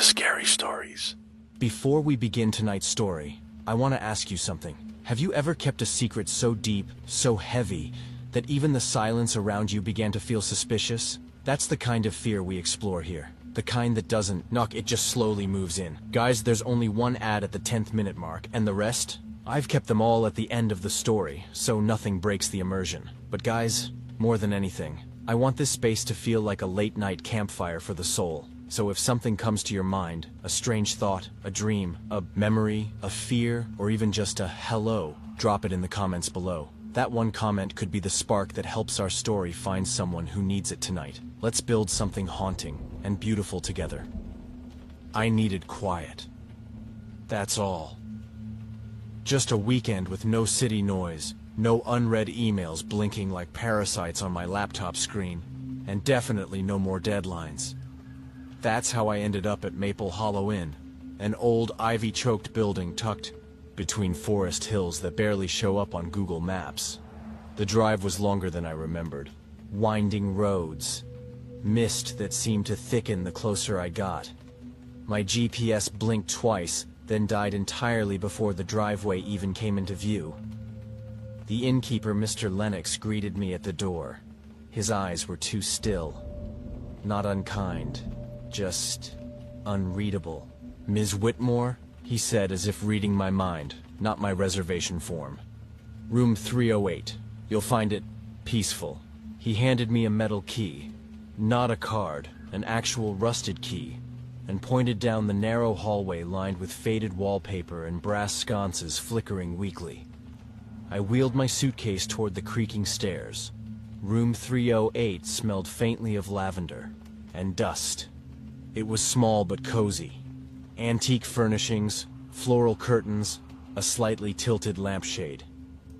scary stories. Before we begin tonight's story, I want to ask you something. Have you ever kept a secret so deep, so heavy, that even the silence around you began to feel suspicious? That's the kind of fear we explore here. The kind that doesn't knock, it just slowly moves in. Guys, there's only one ad at the 10th minute mark, and the rest? I've kept them all at the end of the story, so nothing breaks the immersion. But guys, more than anything, I want this space to feel like a late-night campfire for the soul. So if something comes to your mind, a strange thought, a dream, a memory, a fear, or even just a hello, drop it in the comments below. That one comment could be the spark that helps our story find someone who needs it tonight. Let's build something haunting and beautiful together. I needed quiet. That's all. Just a weekend with no city noise, no unread emails blinking like parasites on my laptop screen, and definitely no more deadlines. That's how I ended up at Maple Hollow Inn, an old ivy-choked building tucked between forest hills that barely show up on Google Maps. The drive was longer than I remembered. Winding roads, mist that seemed to thicken the closer I got. My GPS blinked twice, then died entirely before the driveway even came into view. The innkeeper, Mr. Lennox, greeted me at the door. His eyes were too still. Not unkind, just unreadable. "Ms. Whitmore?" he said, as if reading my mind, not my reservation form. "Room 308. You'll find it peaceful." He handed me a metal key, not a card, an actual rusted key, and pointed down the narrow hallway lined with faded wallpaper and brass sconces flickering weakly. I wheeled my suitcase toward the creaking stairs. Room 308 smelled faintly of lavender and dust. It was small but cozy. Antique furnishings, floral curtains, a slightly tilted lampshade.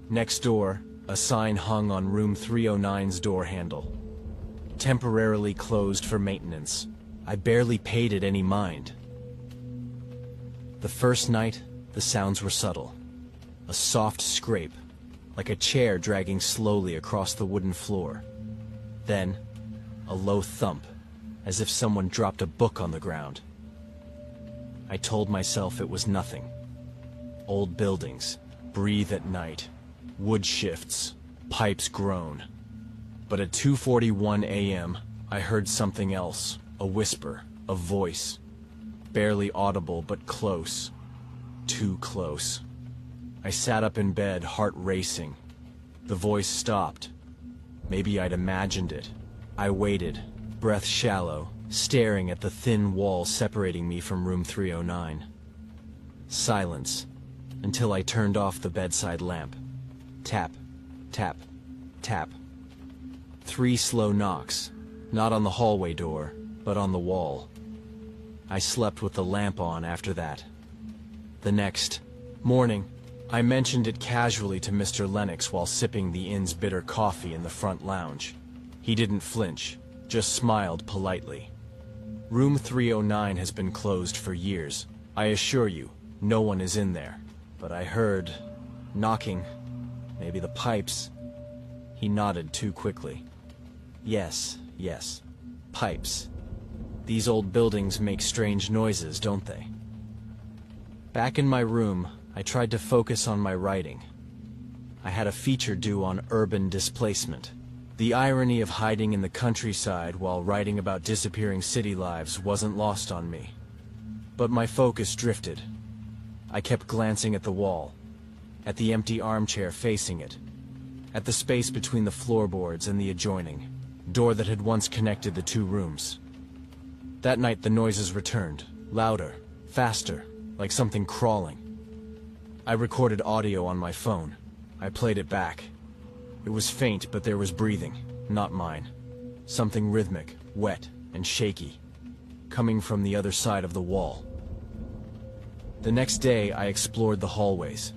Next door, a sign hung on room 309's door handle. Temporarily closed for maintenance. I barely paid it any mind. The first night, the sounds were subtle. A soft scrape, like a chair dragging slowly across the wooden floor. Then, a low thump, as if someone dropped a book on the ground. I told myself it was nothing. Old buildings, breathe at night, wood shifts, pipes groan. But at 2:41 a.m., I heard something else, a whisper, a voice. Barely audible, but close. Too close. I sat up in bed, heart racing. The voice stopped. Maybe I'd imagined it. I waited, breath shallow, staring at the thin wall separating me from room 309. Silence, until I turned off the bedside lamp. Tap, tap, tap. 3 slow knocks, not on the hallway door, but on the wall. I slept with the lamp on after that. The next morning, I mentioned it casually to Mr. Lennox while sipping the inn's bitter coffee in the front lounge. He didn't flinch, just smiled politely. Room 309 has been closed for years. I assure you, no one is in there. But I heard knocking, maybe the pipes. He nodded too quickly. Yes, pipes. These old buildings make strange noises, don't they? Back in my room, I tried to focus on my writing. I had a feature due on urban displacement. The irony of hiding in the countryside while writing about disappearing city lives wasn't lost on me. But my focus drifted. I kept glancing at the wall, at the empty armchair facing it, at the space between the floorboards and the adjoining door that had once connected the 2 rooms. That night the noises returned, louder, faster, like something crawling. I recorded audio on my phone. I played it back. It was faint, but there was breathing, not mine. Something rhythmic, wet, and shaky, coming from the other side of the wall. The next day, I explored the hallways.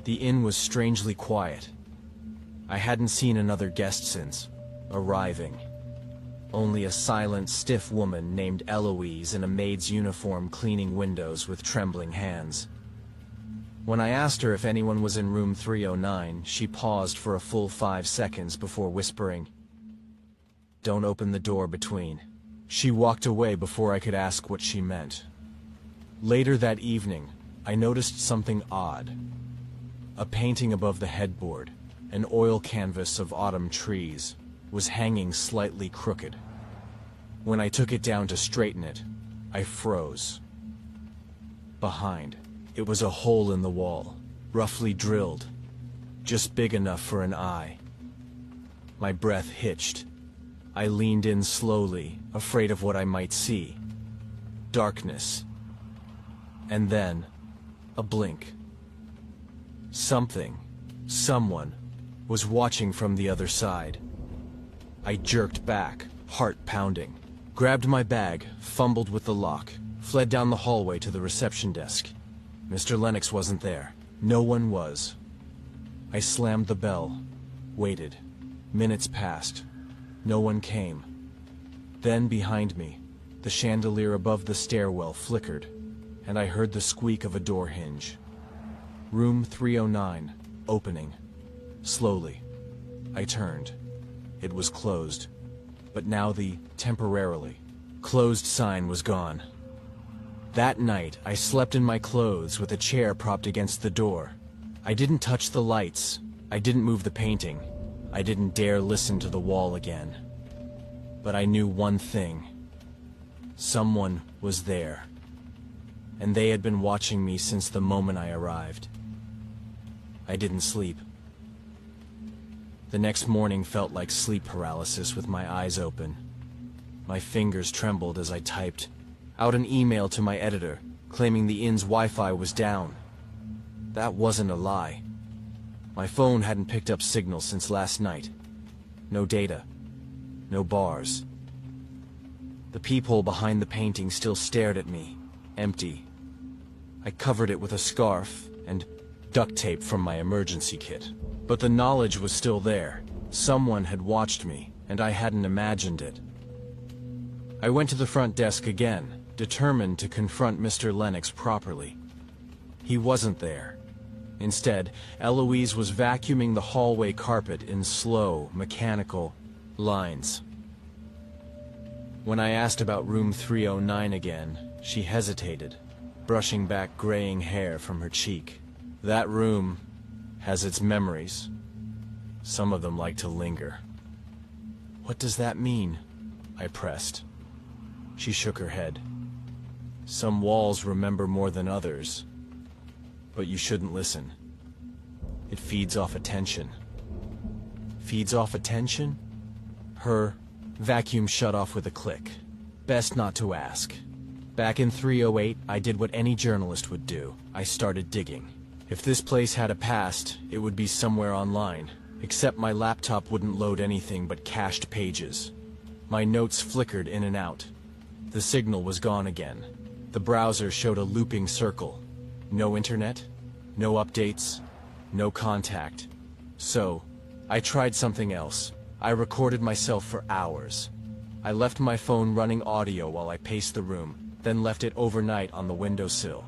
The inn was strangely quiet. I hadn't seen another guest since arriving. Only a silent, stiff woman named Eloise in a maid's uniform cleaning windows with trembling hands. When I asked her if anyone was in room 309, she paused for a full 5 seconds before whispering, "Don't open the door between." She walked away before I could ask what she meant. Later that evening, I noticed something odd. A painting above the headboard, an oil canvas of autumn trees, was hanging slightly crooked. When I took it down to straighten it, I froze. Behind, it was a hole in the wall, roughly drilled, just big enough for an eye. My breath hitched. I leaned in slowly, afraid of what I might see. Darkness. And then, a blink. Someone, was watching from the other side. I jerked back, heart pounding, grabbed my bag, fumbled with the lock, fled down the hallway to the reception desk. Mr. Lennox wasn't there. No one was. I slammed the bell, waited. Minutes passed. No one came. Then behind me, the chandelier above the stairwell flickered, and I heard the squeak of a door hinge. Room 309, opening. Slowly, I turned. It was closed, but now the temporarily closed sign was gone. That night, I slept in my clothes with a chair propped against the door. I didn't touch the lights. I didn't move the painting. I didn't dare listen to the wall again. But I knew one thing. Someone was there. And they had been watching me since the moment I arrived. I didn't sleep. The next morning felt like sleep paralysis with my eyes open. My fingers trembled as I typed out an email to my editor, claiming the inn's Wi-Fi was down. That wasn't a lie. My phone hadn't picked up signal since last night. No data. No bars. The peephole behind the painting still stared at me, empty. I covered it with a scarf and duct tape from my emergency kit. But the knowledge was still there. Someone had watched me, and I hadn't imagined it. I went to the front desk again, determined to confront Mr. Lennox properly. He wasn't there. Instead, Eloise was vacuuming the hallway carpet in slow, mechanical lines. When I asked about room 309 again, she hesitated, brushing back graying hair from her cheek. That room has its memories. Some of them like to linger. What does that mean? I pressed. She shook her head. Some walls remember more than others. But you shouldn't listen. It feeds off attention. Feeds off attention? Her vacuum shut off with a click. Best not to ask. Back in 308, I did what any journalist would do. I started digging. If this place had a past, it would be somewhere online. Except my laptop wouldn't load anything but cached pages. My notes flickered in and out. The signal was gone again. The browser showed a looping circle. No internet, no updates, no contact. So, I tried something else. I recorded myself for hours. I left my phone running audio while I paced the room, then left it overnight on the windowsill.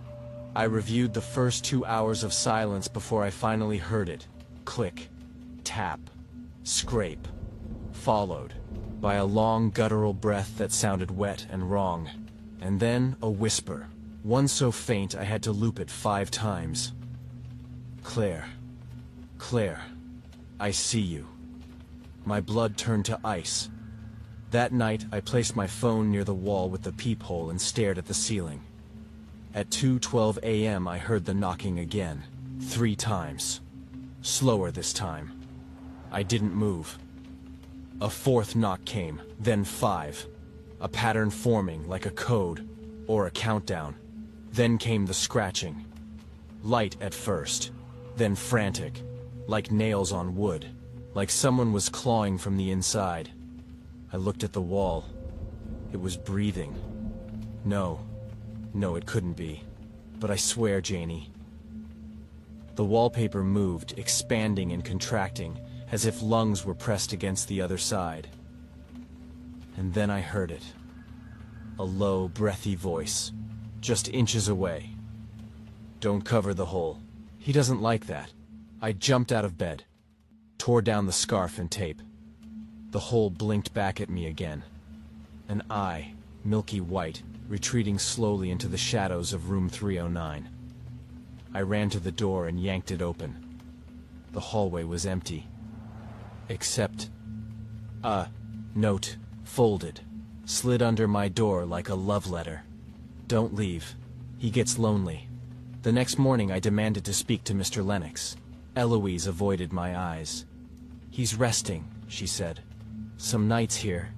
I reviewed the first 2 hours of silence before I finally heard it. Click, tap, scrape, followed by a long guttural breath that sounded wet and wrong. And then a whisper, one so faint I had to loop it 5 times. Claire, Claire, I see you. My blood turned to ice. That night, I placed my phone near the wall with the peephole and stared at the ceiling. At 2:12 a.m. I heard the knocking again, 3 times. Slower this time. I didn't move. A 4th knock came, then 5. A pattern forming like a code, or a countdown. Then came the scratching. Light at first, then frantic, like nails on wood, like someone was clawing from the inside. I looked at the wall. It was breathing. No, it couldn't be. But I swear, Janie. The wallpaper moved, expanding and contracting, as if lungs were pressed against the other side. And then I heard it. A low, breathy voice, just inches away. Don't cover the hole. He doesn't like that. I jumped out of bed, tore down the scarf and tape. The hole blinked back at me again. An eye, milky white, retreating slowly into the shadows of room 309. I ran to the door and yanked it open. The hallway was empty. Except a note, folded, slid under my door like a love letter. "Don't leave. He gets lonely." The next morning I demanded to speak to Mr. Lennox. Eloise avoided my eyes. "He's resting," she said. "Some nights here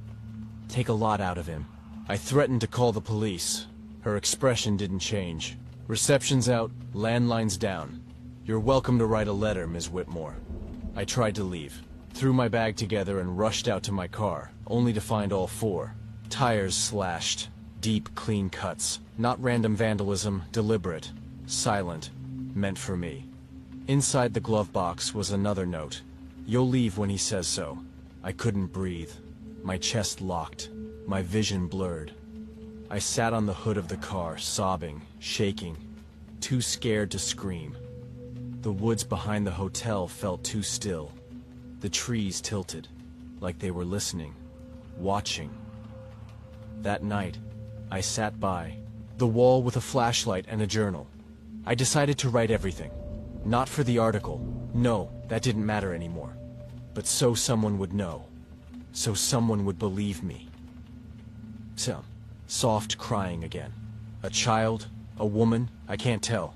take a lot out of him." I threatened to call the police. Her expression didn't change. "Reception's out, landline's down. You're welcome to write a letter, Ms. Whitmore." I tried to leave, threw my bag together and rushed out to my car, only to find all four. Tires slashed, deep, clean cuts. Not random vandalism, deliberate, silent, meant for me. Inside the glove box was another note. "You'll leave when he says so." I couldn't breathe. My chest locked, my vision blurred. I sat on the hood of the car, sobbing, shaking, too scared to scream. The woods behind the hotel felt too still. The trees tilted, like they were listening, watching. That night, I sat by the wall with a flashlight and a journal. I decided to write everything. Not for the article. No, that didn't matter anymore. But so someone would know. So someone would believe me. So, soft crying again. A child? A woman? I can't tell.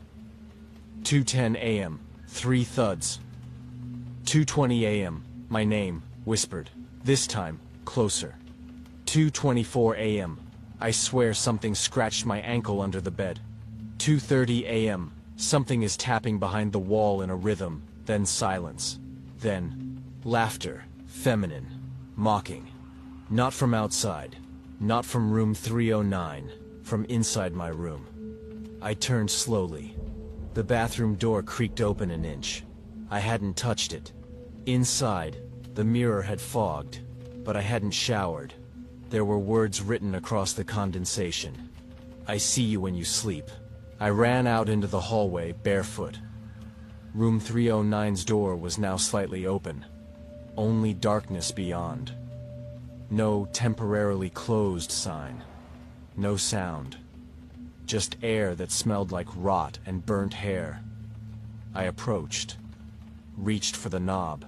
2:10 a.m. 3 thuds. 2:20 a.m. My name, whispered. This time, closer. 2:24 a.m. I swear something scratched my ankle under the bed. 2:30 a.m. Something is tapping behind the wall in a rhythm, then silence. Then, laughter, feminine, mocking. Not from outside, not from room 309, from inside my room. I turned slowly. The bathroom door creaked open an inch. I hadn't touched it. Inside, the mirror had fogged, but I hadn't showered. There were words written across the condensation. "I see you when you sleep." I ran out into the hallway, barefoot. Room 309's door was now slightly open. Only darkness beyond. No temporarily closed sign. No sound. Just air that smelled like rot and burnt hair. I approached. Reached for the knob.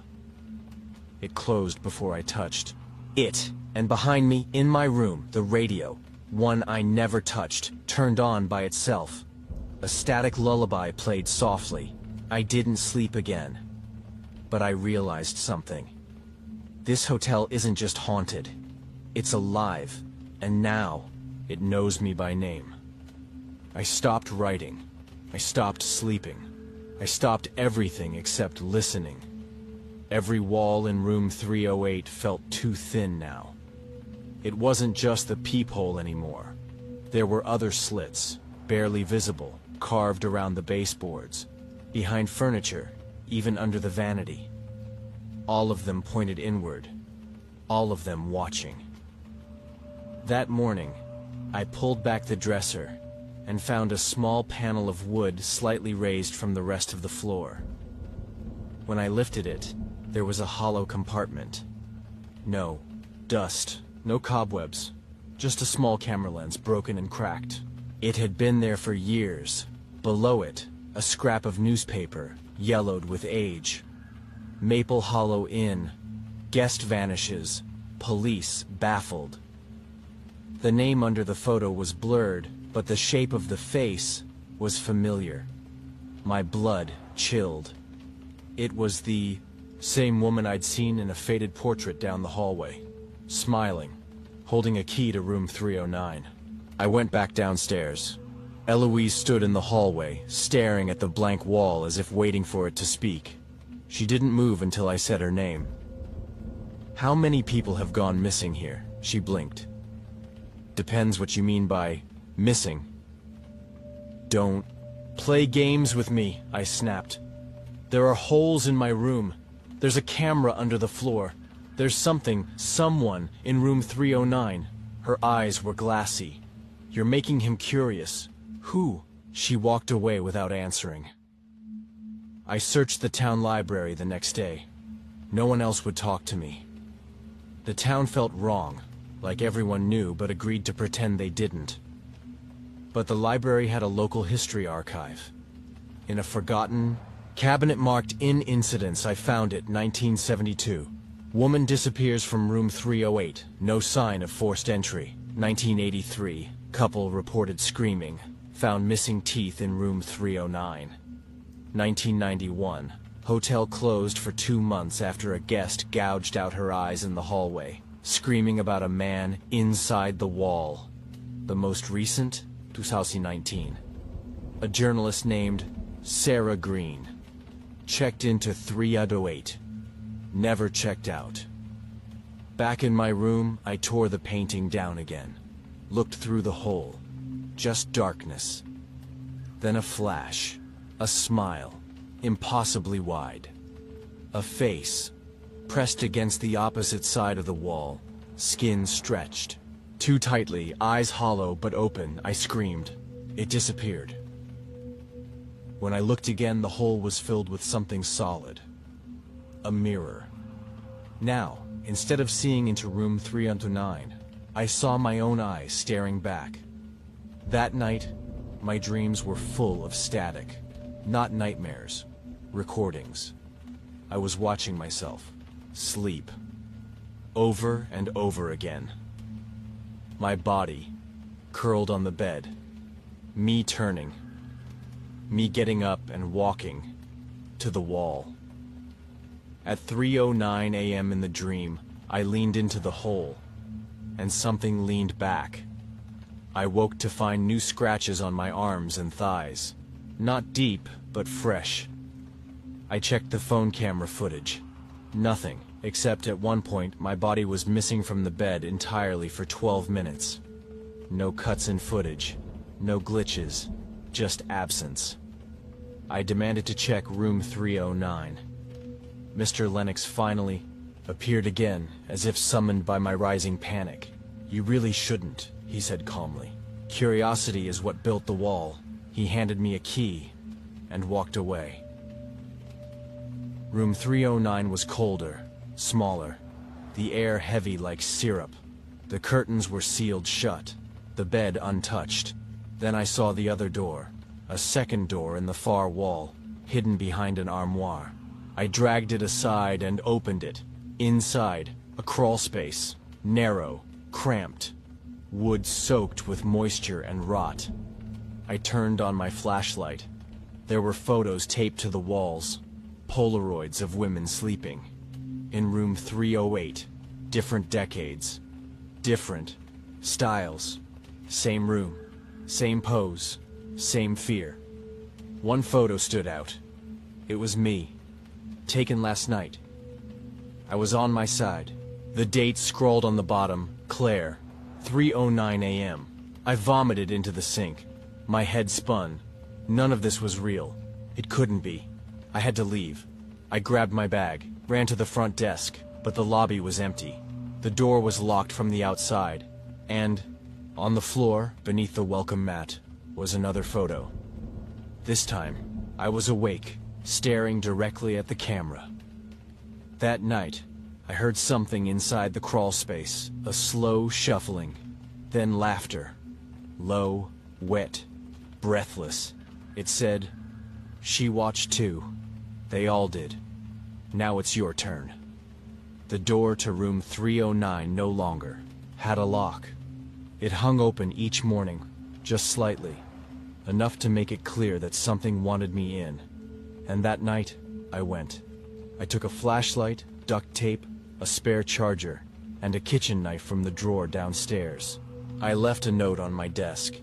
It closed before I touched. It, and behind me, in my room, the radio, one I never touched, turned on by itself. A static lullaby played softly. I didn't sleep again. But I realized something. This hotel isn't just haunted. It's alive, and now it knows me by name. I stopped writing. I stopped sleeping. I stopped everything except listening. Every wall in room 308 felt too thin now. It wasn't just the peephole anymore. There were other slits, barely visible, carved around the baseboards, behind furniture, even under the vanity. All of them pointed inward, all of them watching. That morning, I pulled back the dresser and found a small panel of wood slightly raised from the rest of the floor. When I lifted it, there was a hollow compartment. No dust, no cobwebs, just a small camera lens broken and cracked. It had been there for years. Below it, a scrap of newspaper, yellowed with age. Maple Hollow Inn. Guest vanishes. Police baffled. The name under the photo was blurred, but the shape of the face was familiar. My blood chilled. It was the same woman I'd seen in a faded portrait down the hallway, smiling, holding a key to room 309. I went back downstairs. Eloise stood in the hallway, staring at the blank wall as if waiting for it to speak. She didn't move until I said her name. "How many people have gone missing here?" She blinked. "Depends what you mean by missing." "Don't play games with me," I snapped. "There are holes in my room. There's a camera under the floor. There's someone in room 309. Her eyes were glassy. "You're making him curious." "Who?" She walked away without answering. I searched the town library the next day. No one else would talk to me. The town felt wrong, like everyone knew but agreed to pretend they didn't. But the library had a local history archive. In a forgotten cabinet marked "In Incidents," I found it, 1972. Woman disappears from room 308, no sign of forced entry. 1983, couple reported screaming, found missing teeth in room 309. 1991, hotel closed for 2 months after a guest gouged out her eyes in the hallway, screaming about a man inside the wall. The most recent, 2019. A journalist named Sarah Green checked into 308, never checked out. Back in my room, I tore the painting down again, looked through the hole, just darkness. Then a flash, a smile, impossibly wide. A face, pressed against the opposite side of the wall, skin stretched. Too tightly, eyes hollow but open, I screamed. It disappeared. When I looked again, the hole was filled with something solid. A mirror. Now, instead of seeing into room 309, I saw my own eyes staring back. That night, my dreams were full of static. Not nightmares, recordings. I was watching myself sleep. Over and over again. My body, curled on the bed. Me turning. Me getting up and walking to the wall. At 3:09 a.m. in the dream, I leaned into the hole, and something leaned back. I woke to find new scratches on my arms and thighs. Not deep, but fresh. I checked the phone camera footage. Nothing, except at one point my body was missing from the bed entirely for 12 minutes. No cuts in footage, no glitches, just absence. I demanded to check room 309. Mr. Lennox finally appeared again, as if summoned by my rising panic. "You really shouldn't," he said calmly. "Curiosity is what built the wall." He handed me a key and walked away. Room 309 was colder, smaller, the air heavy like syrup. The curtains were sealed shut, the bed untouched. Then I saw the other door, a second door in the far wall, hidden behind an armoire. I dragged it aside and opened it. Inside, a crawl space, narrow, cramped, wood soaked with moisture and rot. I turned on my flashlight. There were photos taped to the walls, Polaroids of women sleeping. In room 308, different decades, different styles, same room, same pose, same fear. One photo stood out. It was me, taken last night. I was on my side. The date scrawled on the bottom, Claire, 3:09 a.m. I vomited into the sink. My head spun. None of this was real. It couldn't be. I had to leave. I grabbed my bag, ran to the front desk, but the lobby was empty. The door was locked from the outside, and on the floor, beneath the welcome mat, was another photo. This time, I was awake, staring directly at the camera. That night, I heard something inside the crawl space, a slow shuffling, then laughter. Low, wet, breathless. It said, "She watched too. They all did. Now it's your turn." The door to room 309 no longer had a lock. It hung open each morning, just slightly, enough to make it clear that something wanted me in. And that night, I went. I took a flashlight, duct tape, a spare charger, and a kitchen knife from the drawer downstairs. I left a note on my desk.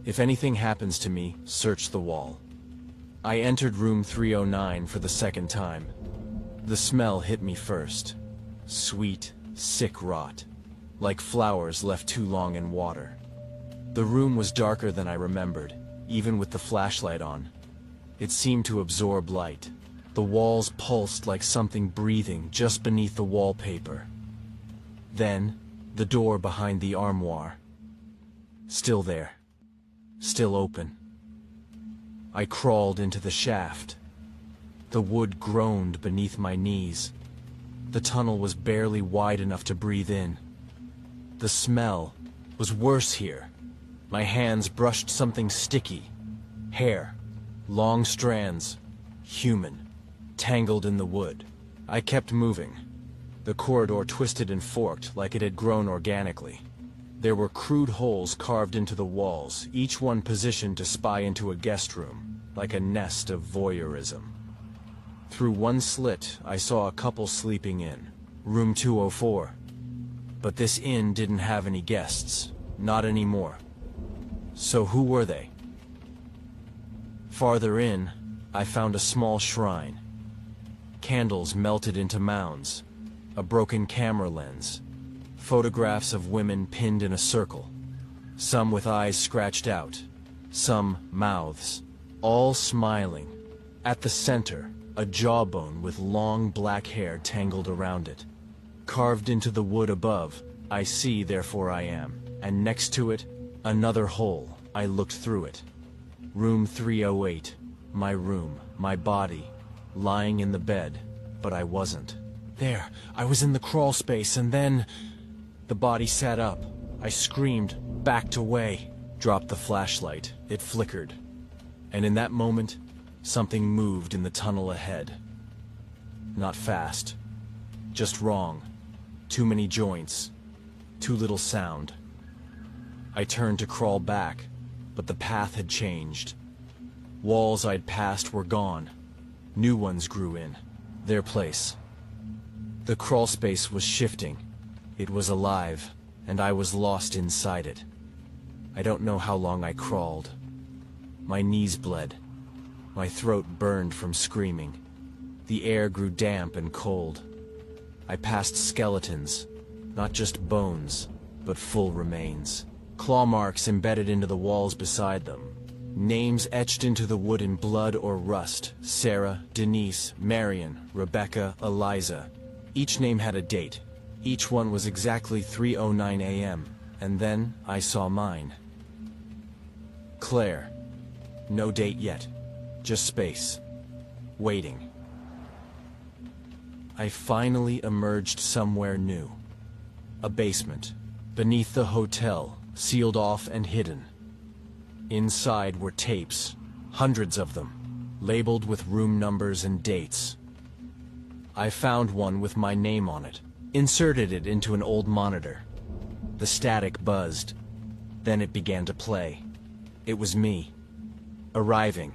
"If anything happens to me, search the wall." I entered room 309 for the second time. The smell hit me first. Sweet, sick rot, like flowers left too long in water. The room was darker than I remembered, even with the flashlight on. It seemed to absorb light. The walls pulsed like something breathing just beneath the wallpaper. Then, the door behind the armoire. Still there. Still open. I crawled into the shaft. The wood groaned beneath my knees. The tunnel was barely wide enough to breathe in. The smell was worse here. My hands brushed something sticky. Hair. Long strands. Human. Tangled in the wood. I kept moving. The corridor twisted and forked like it had grown organically. There were crude holes carved into the walls, each one positioned to spy into a guest room, like a nest of voyeurism. Through one slit, I saw a couple sleeping in, room 204. But this inn didn't have any guests, not anymore. So who were they? Farther in, I found a small shrine. Candles melted into mounds, a broken camera lens, photographs of women pinned in a circle, some with eyes scratched out, some mouths, all smiling. At the center, a jawbone with long black hair tangled around it. Carved into the wood above, I see, therefore I am, and next to it, another hole. I looked through it. Room 308, my room, my body, lying in the bed, but I wasn't. There, I was in the crawl space, and then the body sat up. I screamed, backed away, dropped the flashlight. It flickered. And in that moment, something moved in the tunnel ahead. Not fast, just wrong. Too many joints, too little sound. I turned to crawl back, but the path had changed. Walls I'd passed were gone. New ones grew in, their place. The crawl space was shifting. It was alive, and I was lost inside it. I don't know how long I crawled. My knees bled. My throat burned from screaming. The air grew damp and cold. I passed skeletons, not just bones, but full remains. Claw marks embedded into the walls beside them. Names etched into the wood in blood or rust. Sarah, Denise, Marion, Rebecca, Eliza. Each name had a date. Each one was exactly 3:09 a.m. And then I saw mine. Claire. No date yet. Just space. Waiting. I finally emerged somewhere new. A basement. Beneath the hotel, sealed off and hidden. Inside were tapes, hundreds of them, labeled with room numbers and dates. I found one with my name on it, inserted it into an old monitor. The static buzzed. Then it began to play. It was me. Arriving,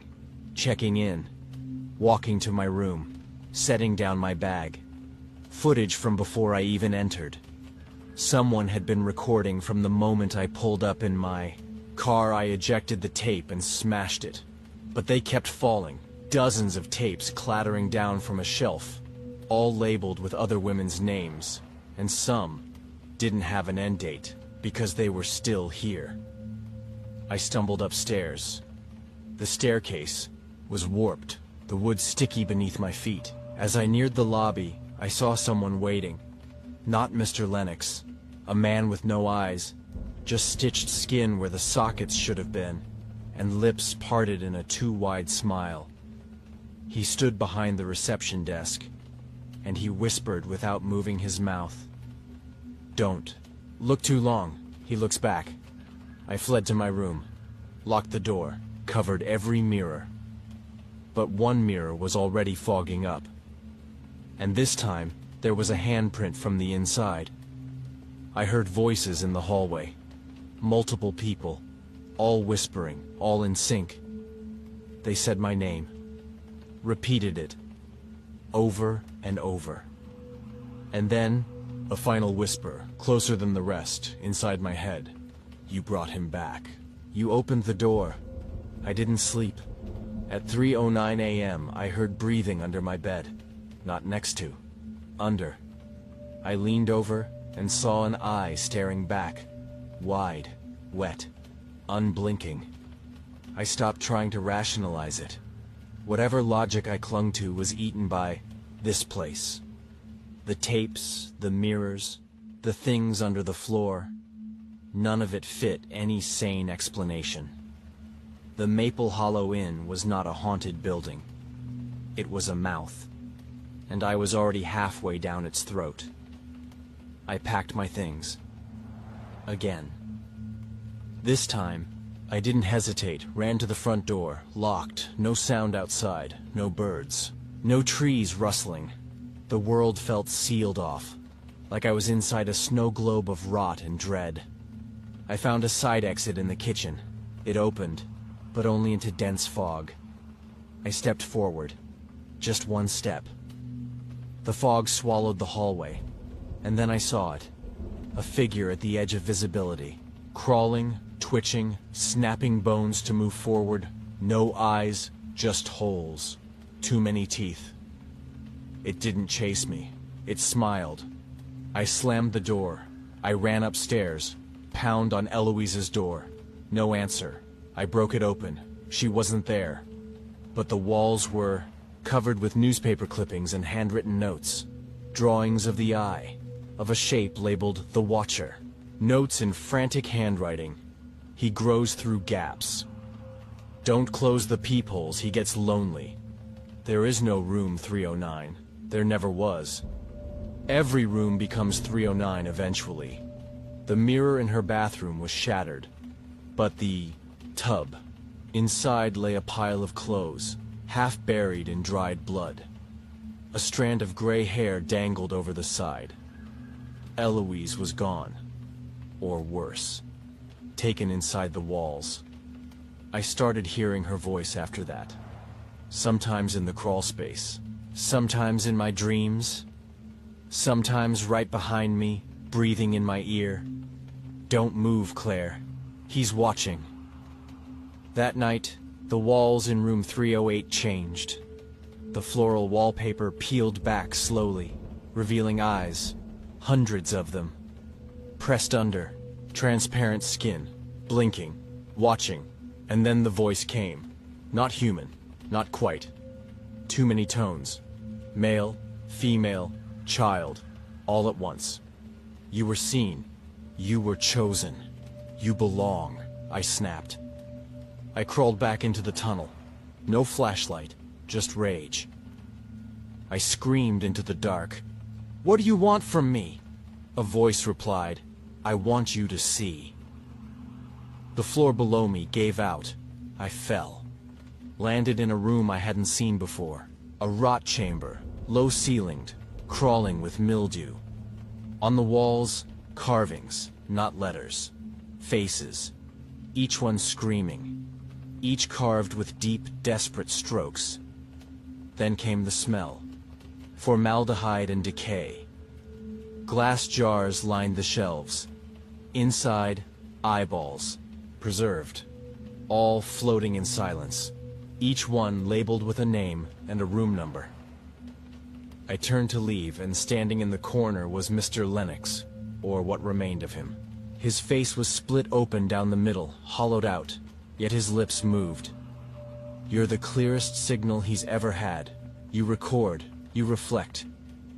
checking in, walking to my room, setting down my bag. Footage from before I even entered. Someone had been recording from the moment I pulled up in my car. I ejected the tape and smashed it. But they kept falling, dozens of tapes clattering down from a shelf, all labeled with other women's names, and some didn't have an end date because they were still here. I stumbled upstairs. The staircase was warped, the wood sticky beneath my feet. As I neared the lobby, I saw someone waiting. Not Mr. Lennox, a man with no eyes, just stitched skin where the sockets should have been, and lips parted in a too-wide smile. He stood behind the reception desk, and he whispered without moving his mouth. "Don't look too long." He looks back. I fled to my room, locked the door, covered every mirror. But one mirror was already fogging up. And this time, there was a handprint from the inside. I heard voices in the hallway. Multiple people, all whispering, all in sync. They said my name, repeated it, over and over. And then, a final whisper, closer than the rest, inside my head. "You brought him back. You opened the door." I didn't sleep. At 3:09 a.m., I heard breathing under my bed. Not next to. Under. I leaned over and saw an eye staring back. Wide, wet, unblinking. I stopped trying to rationalize it. Whatever logic I clung to was eaten by this place. The tapes, the mirrors, the things under the floor. None of it fit any sane explanation. The Maple Hollow Inn was not a haunted building. It was a mouth, and I was already halfway down its throat. I packed my things. again. This time, I didn't hesitate, ran to the front door, locked, no sound outside, no birds, no trees rustling. The world felt sealed off, like I was inside a snow globe of rot and dread. I found a side exit in the kitchen. It opened, but only into dense fog. I stepped forward, just one step. The fog swallowed the hallway, and then I saw it, a figure at the edge of visibility, crawling, twitching, snapping bones to move forward, no eyes, just holes, too many teeth. It didn't chase me, it smiled. I slammed the door. I ran upstairs, pound on Eloise's door. No answer. I broke it open. She wasn't there. But the walls were covered with newspaper clippings and handwritten notes. Drawings of the eye, of a shape labeled The Watcher. Notes in frantic handwriting. He grows through gaps. Don't close the peepholes, he gets lonely. There is no room 309. There never was. Every room becomes 309 eventually. The mirror in her bathroom was shattered, but the tub inside lay a pile of clothes, half buried in dried blood. A strand of gray hair dangled over the side. Eloise was gone, or worse, taken inside the walls. I started hearing her voice after that, sometimes in the crawl space, sometimes in my dreams, sometimes right behind me, breathing in my ear. Don't move, Claire. He's watching. That night, the walls in room 308 changed. The floral wallpaper peeled back slowly, revealing eyes, hundreds of them. Pressed under, transparent skin, blinking, watching, and then the voice came. Not human, not quite. Too many tones. Male, female, child, all at once. You were seen. You were chosen. You belong, I snapped. I crawled back into the tunnel. No flashlight, just rage. I screamed into the dark. What do you want from me? A voice replied, I want you to see. The floor below me gave out. I fell. Landed in a room I hadn't seen before. A rot chamber, low-ceilinged, crawling with mildew. On the walls, carvings, not letters. Faces, each one screaming, each carved with deep, desperate strokes. Then came the smell. Formaldehyde and decay. Glass jars lined the shelves. Inside, eyeballs, preserved, all floating in silence, each one labeled with a name and a room number. I turned to leave, and standing in the corner was Mr. Lennox, or what remained of him. His face was split open down the middle, hollowed out, yet his lips moved. You're the clearest signal he's ever had. You record, you reflect.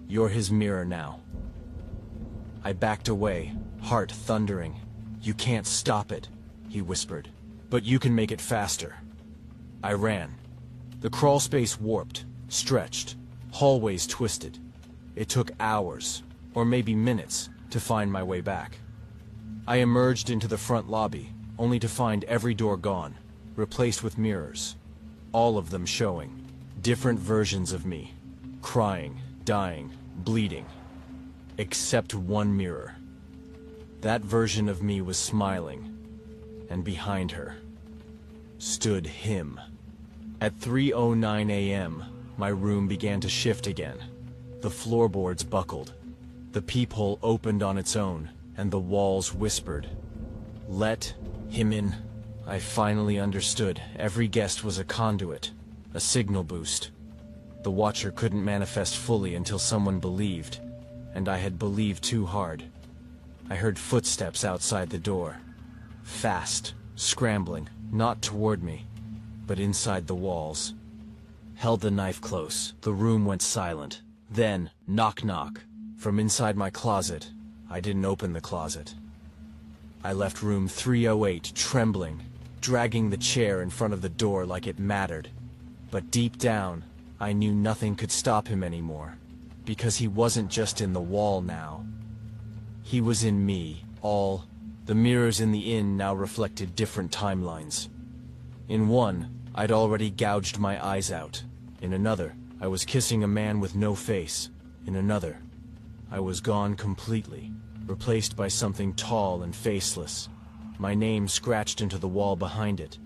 You're his mirror now. I backed away, heart thundering. You can't stop it, he whispered. But you can make it faster. I ran. The crawl space warped, stretched, hallways twisted. It took hours, or maybe minutes, to find my way back. I emerged into the front lobby, only to find every door gone, replaced with mirrors, all of them showing different versions of me, crying, dying, bleeding, except one mirror. That version of me was smiling, and behind her stood him. At 3:09 a.m., my room began to shift again. The floorboards buckled. The peephole opened on its own, and the walls whispered. Let him in. I finally understood. Every guest was a conduit, a signal boost. The Watcher couldn't manifest fully until someone believed, and I had believed too hard. I heard footsteps outside the door. Fast, scrambling, not toward me, but inside the walls. Held the knife close. The room went silent. Then, knock knock. From inside my closet. I didn't open the closet. I left room 308 trembling, dragging the chair in front of the door like it mattered. But deep down, I knew nothing could stop him anymore, because he wasn't just in the wall now. He was in me, all The mirrors in the inn now reflected different timelines. In one, I'd already gouged my eyes out. In another, I was kissing a man with no face. In another, I was gone completely, replaced by something tall and faceless. My name scratched into the wall behind it.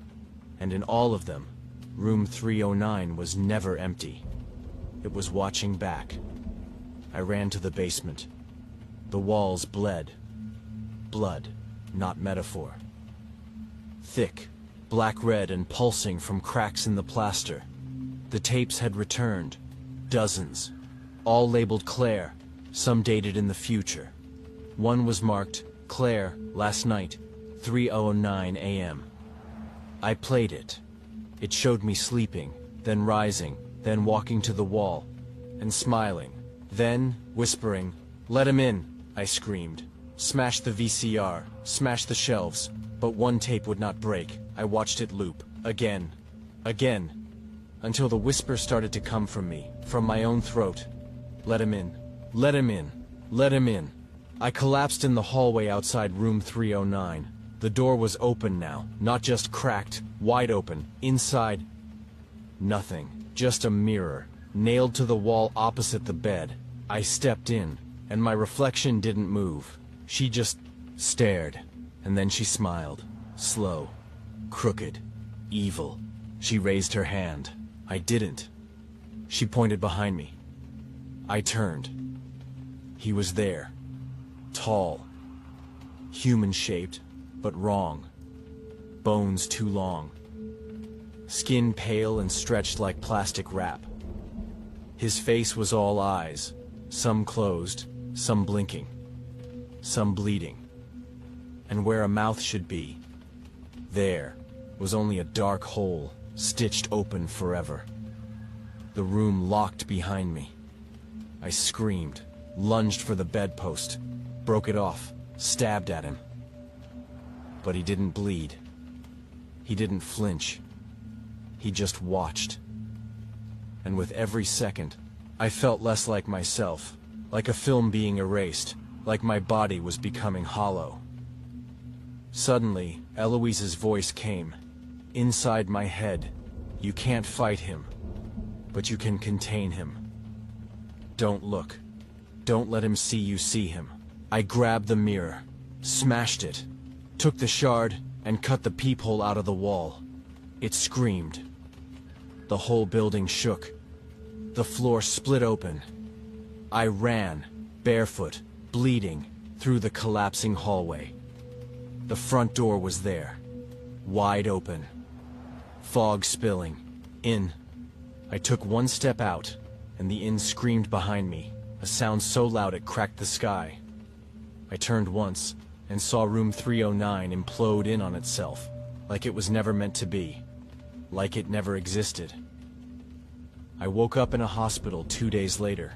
And in all of them, room 309 was never empty. It was watching back. I ran to the basement. The walls bled. Blood, not metaphor. Thick, black red and pulsing from cracks in the plaster. The tapes had returned. Dozens. All labeled Claire, some dated in the future. One was marked, Claire, last night, 3:09 a.m. I played it. It showed me sleeping, then rising, then walking to the wall, and smiling, then whispering, "Let him in," I screamed. Smashed the VCR, smashed the shelves, but one tape would not break. I watched it loop, again, until the whisper started to come from me, from my own throat. "Let him in, let him in, let him in." I collapsed in the hallway outside room 309. The door was open now, not just cracked, wide open. Inside, nothing, just a mirror, nailed to the wall opposite the bed. I stepped in, and my reflection didn't move. She just stared, and then she smiled. Slow, crooked, evil. She raised her hand. I didn't. She pointed behind me. I turned. He was there. Tall. Human-shaped, but wrong. Bones too long. Skin pale and stretched like plastic wrap. His face was all eyes, some closed, some blinking, some bleeding. And where a mouth should be, there was only a dark hole, stitched open forever. The room locked behind me. I screamed, lunged for the bedpost, broke it off, stabbed at him. But he didn't bleed. He didn't flinch. He just watched. And with every second, I felt less like myself, like a film being erased, like my body was becoming hollow. Suddenly, Eloise's voice came. Inside my head, "You can't fight him, but you can contain him. Don't look. Don't let him see you see him." I grabbed the mirror, smashed it, took the shard, and cut the peephole out of the wall. It screamed. The whole building shook. The floor split open. I ran, barefoot, bleeding, through the collapsing hallway. The front door was there, wide open. Fog spilling. In. I took one step out, and the inn screamed behind me, a sound so loud it cracked the sky. I turned once, and saw room 309 implode in on itself, like it was never meant to be, like it never existed. I woke up in a hospital 2 days later.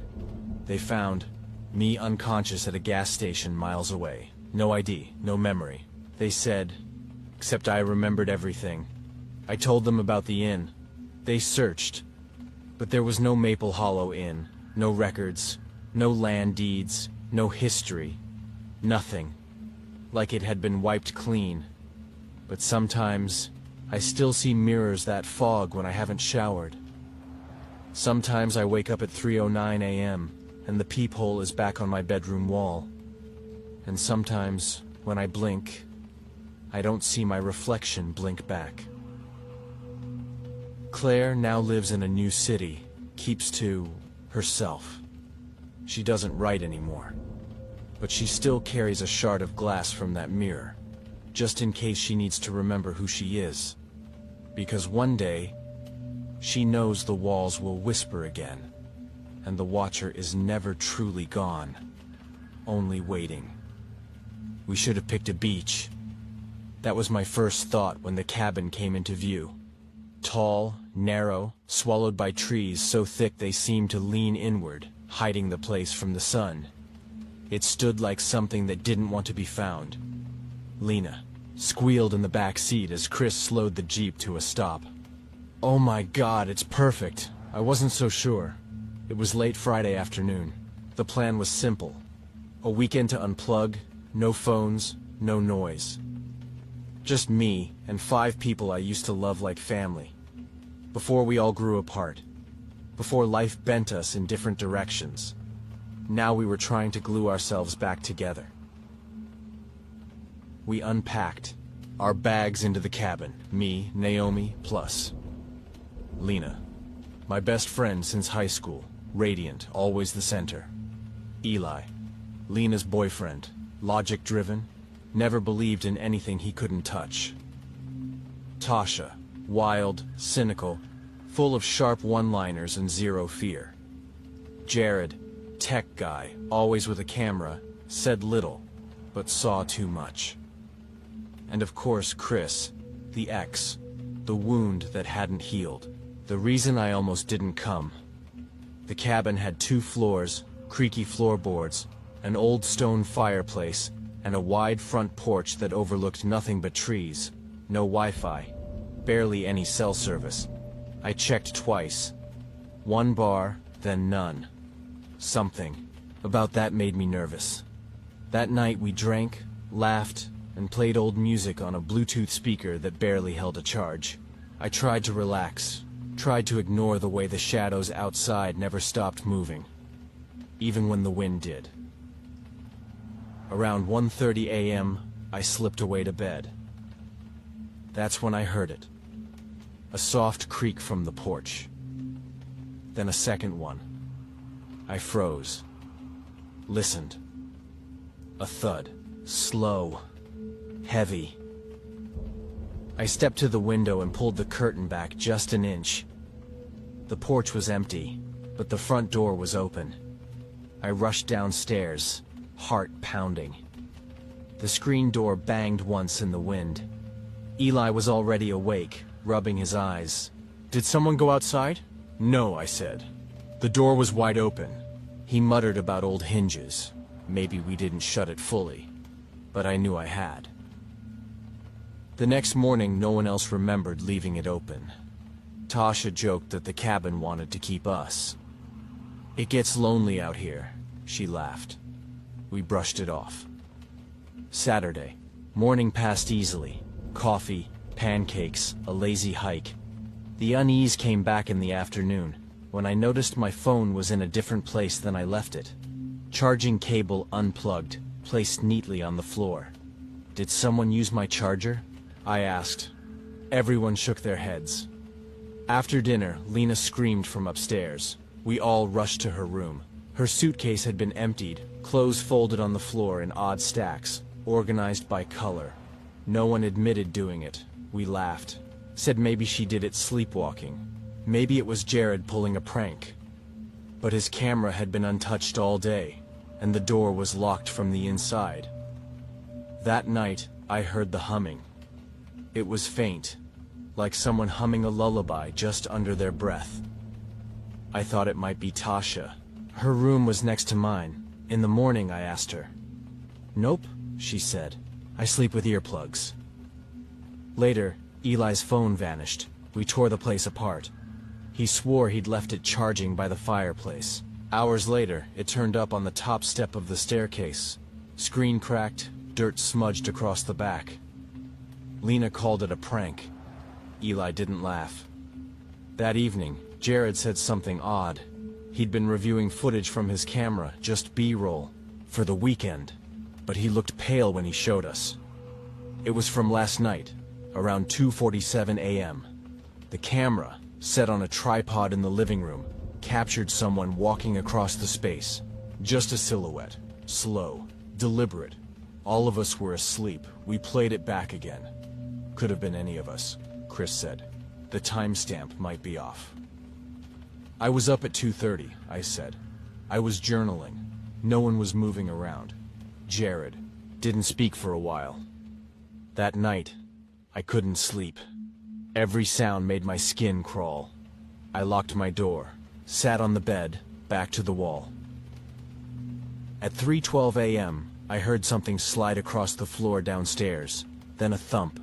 They found me unconscious at a gas station miles away. No ID, no memory. They said, except I remembered everything. I told them about the inn. They searched, but there was no Maple Hollow Inn, no records, no land deeds, no history, nothing. Like it had been wiped clean. But sometimes, I still see mirrors that fog when I haven't showered. Sometimes I wake up at 3:09 a.m., and the peephole is back on my bedroom wall. And sometimes, when I blink, I don't see my reflection blink back. Claire now lives in a new city, keeps to herself. She doesn't write anymore, but she still carries a shard of glass from that mirror, just in case she needs to remember who she is. Because one day, she knows the walls will whisper again, and the watcher is never truly gone, only waiting. We should have picked a beach. That was my first thought when the cabin came into view. Tall, narrow, swallowed by trees so thick they seemed to lean inward, hiding the place from the sun. It stood like something that didn't want to be found. Lena squealed in the back seat as Chris slowed the Jeep to a stop. "Oh my God, it's perfect." I wasn't so sure. It was late Friday afternoon. The plan was simple. A weekend to unplug, no phones, no noise. Just me and 5 people I used to love like family. Before we all grew apart. Before life bent us in different directions. Now we were trying to glue ourselves back together. We unpacked our bags into the cabin. Me, Naomi, plus Lena. My best friend since high school. Radiant, always the center. Eli. Lena's boyfriend. Logic-driven. Never believed in anything he couldn't touch. Tasha. Wild, cynical, full of sharp one-liners and zero fear. Jared. Tech guy, always with a camera, said little, but saw too much. And of course Chris, the ex, the wound that hadn't healed. The reason I almost didn't come. The cabin had 2 floors, creaky floorboards, an old stone fireplace, and a wide front porch that overlooked nothing but trees. No Wi-Fi, barely any cell service. I checked twice. 1 bar, then none. Something about that made me nervous. That night we drank, laughed, and played old music on a Bluetooth speaker that barely held a charge. I tried to relax, tried to ignore the way the shadows outside never stopped moving, even when the wind did. Around 1:30 a.m., I slipped away to bed. That's when I heard it. A soft creak from the porch. Then a second one. I froze. Listened. A thud. Slow. Heavy. I stepped to the window and pulled the curtain back just an inch. The porch was empty, but the front door was open. I rushed downstairs, heart pounding. The screen door banged once in the wind. Eli was already awake, rubbing his eyes. "Did someone go outside?" "No," I said. The door was wide open. He muttered about old hinges. Maybe we didn't shut it fully, but I knew I had. The next morning, no one else remembered leaving it open. Tasha joked that the cabin wanted to keep us. "It gets lonely out here," she laughed. We brushed it off. Saturday. Morning passed easily. Coffee, pancakes, a lazy hike. The unease came back in the afternoon, when I noticed my phone was in a different place than I left it. Charging cable unplugged, placed neatly on the floor. "Did someone use my charger?" I asked. Everyone shook their heads. After dinner, Lena screamed from upstairs. We all rushed to her room. Her suitcase had been emptied, clothes folded on the floor in odd stacks, organized by color. No one admitted doing it. We laughed. Said maybe she did it sleepwalking. Maybe it was Jared pulling a prank. But his camera had been untouched all day, and the door was locked from the inside. That night, I heard the humming. It was faint, like someone humming a lullaby just under their breath. I thought it might be Tasha. Her room was next to mine. In the morning, I asked her. "Nope," she said. "I sleep with earplugs." Later, Eli's phone vanished. We tore the place apart. He swore he'd left it charging by the fireplace. Hours later, it turned up on the top step of the staircase. Screen cracked, dirt smudged across the back. Lena called it a prank. Eli didn't laugh. That evening, Jared said something odd. He'd been reviewing footage from his camera, just B-roll, for the weekend. But he looked pale when he showed us. It was from last night, around 2:47 a.m. The camera, set on a tripod in the living room, captured someone walking across the space. Just a silhouette. Slow. Deliberate. All of us were asleep. We played it back again. Could have been any of us, Chris said. The timestamp might be off. I was up at 2:30, I said. I was journaling. No one was moving around. Jared didn't speak for a while. That night, I couldn't sleep. Every sound made my skin crawl. I locked my door, sat on the bed, back to the wall. At 3:12 a.m., I heard something slide across the floor downstairs, then a thump,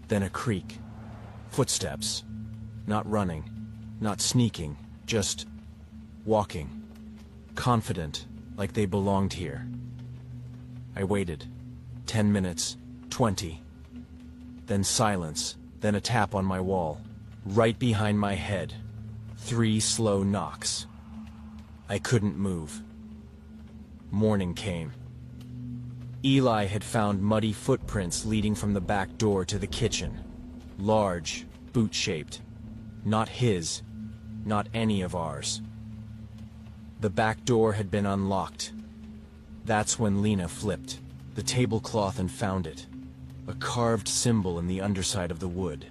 then a creak. Footsteps. Not running, not sneaking, just walking. Confident, like they belonged here. I waited. 10 minutes, 20. Then silence, then a tap on my wall. Right behind my head. 3 slow knocks. I couldn't move. Morning came. Eli had found muddy footprints leading from the back door to the kitchen. Large, boot-shaped. Not his, not any of ours. The back door had been unlocked. That's when Lena flipped the tablecloth and found it. A carved symbol in the underside of the wood.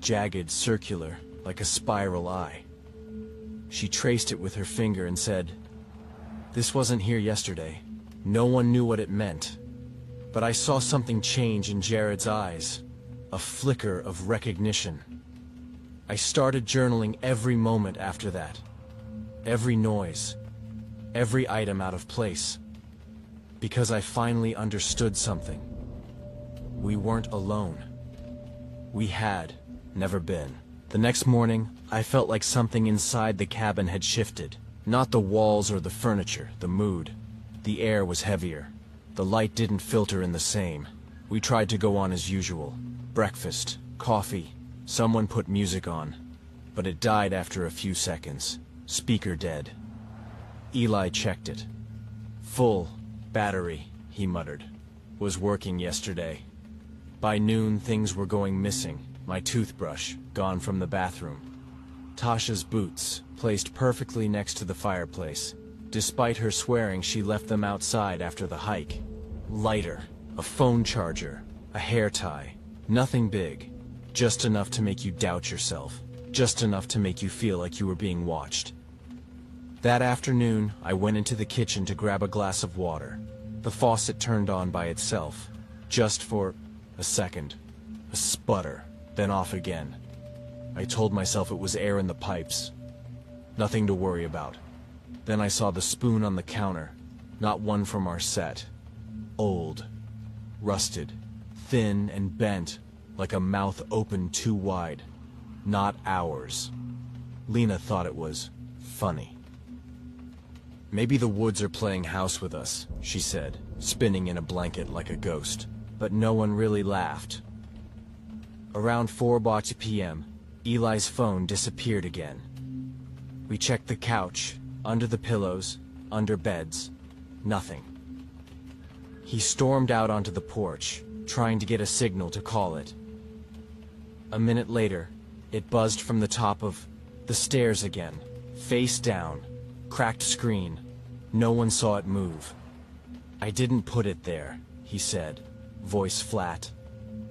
Jagged, circular, like a spiral eye. She traced it with her finger and said, "This wasn't here yesterday." No one knew what it meant. But I saw something change in Jared's eyes. A flicker of recognition. I started journaling every moment after that. Every noise. Every item out of place. Because I finally understood something. We weren't alone. We had never been. The next morning, I felt like something inside the cabin had shifted. Not the walls or the furniture, the mood. The air was heavier. The light didn't filter in the same. We tried to go on as usual. Breakfast, coffee, someone put music on. But it died after a few seconds. Speaker dead. Eli checked it. Full battery, he muttered. Was working yesterday. By noon, things were going missing. My toothbrush, gone from the bathroom. Tasha's boots, placed perfectly next to the fireplace. Despite her swearing, she left them outside after the hike. Lighter, a phone charger, a hair tie. Nothing big. Just enough to make you doubt yourself. Just enough to make you feel like you were being watched. That afternoon, I went into the kitchen to grab a glass of water. The faucet turned on by itself. Just for a second. A sputter, then off again. I told myself it was air in the pipes. Nothing to worry about. Then I saw the spoon on the counter. Not one from our set. Old. Rusted. Thin and bent, like a mouth opened too wide. Not ours. Lena thought it was funny. "Maybe the woods are playing house with us," she said, spinning in a blanket like a ghost. But no one really laughed. Around 4 p.m., Eli's phone disappeared again. We checked the couch, under the pillows, under beds. Nothing. He stormed out onto the porch, trying to get a signal to call it. A minute later, it buzzed from the top of the stairs again, face down, cracked screen. No one saw it move. "I didn't put it there," he said, voice flat.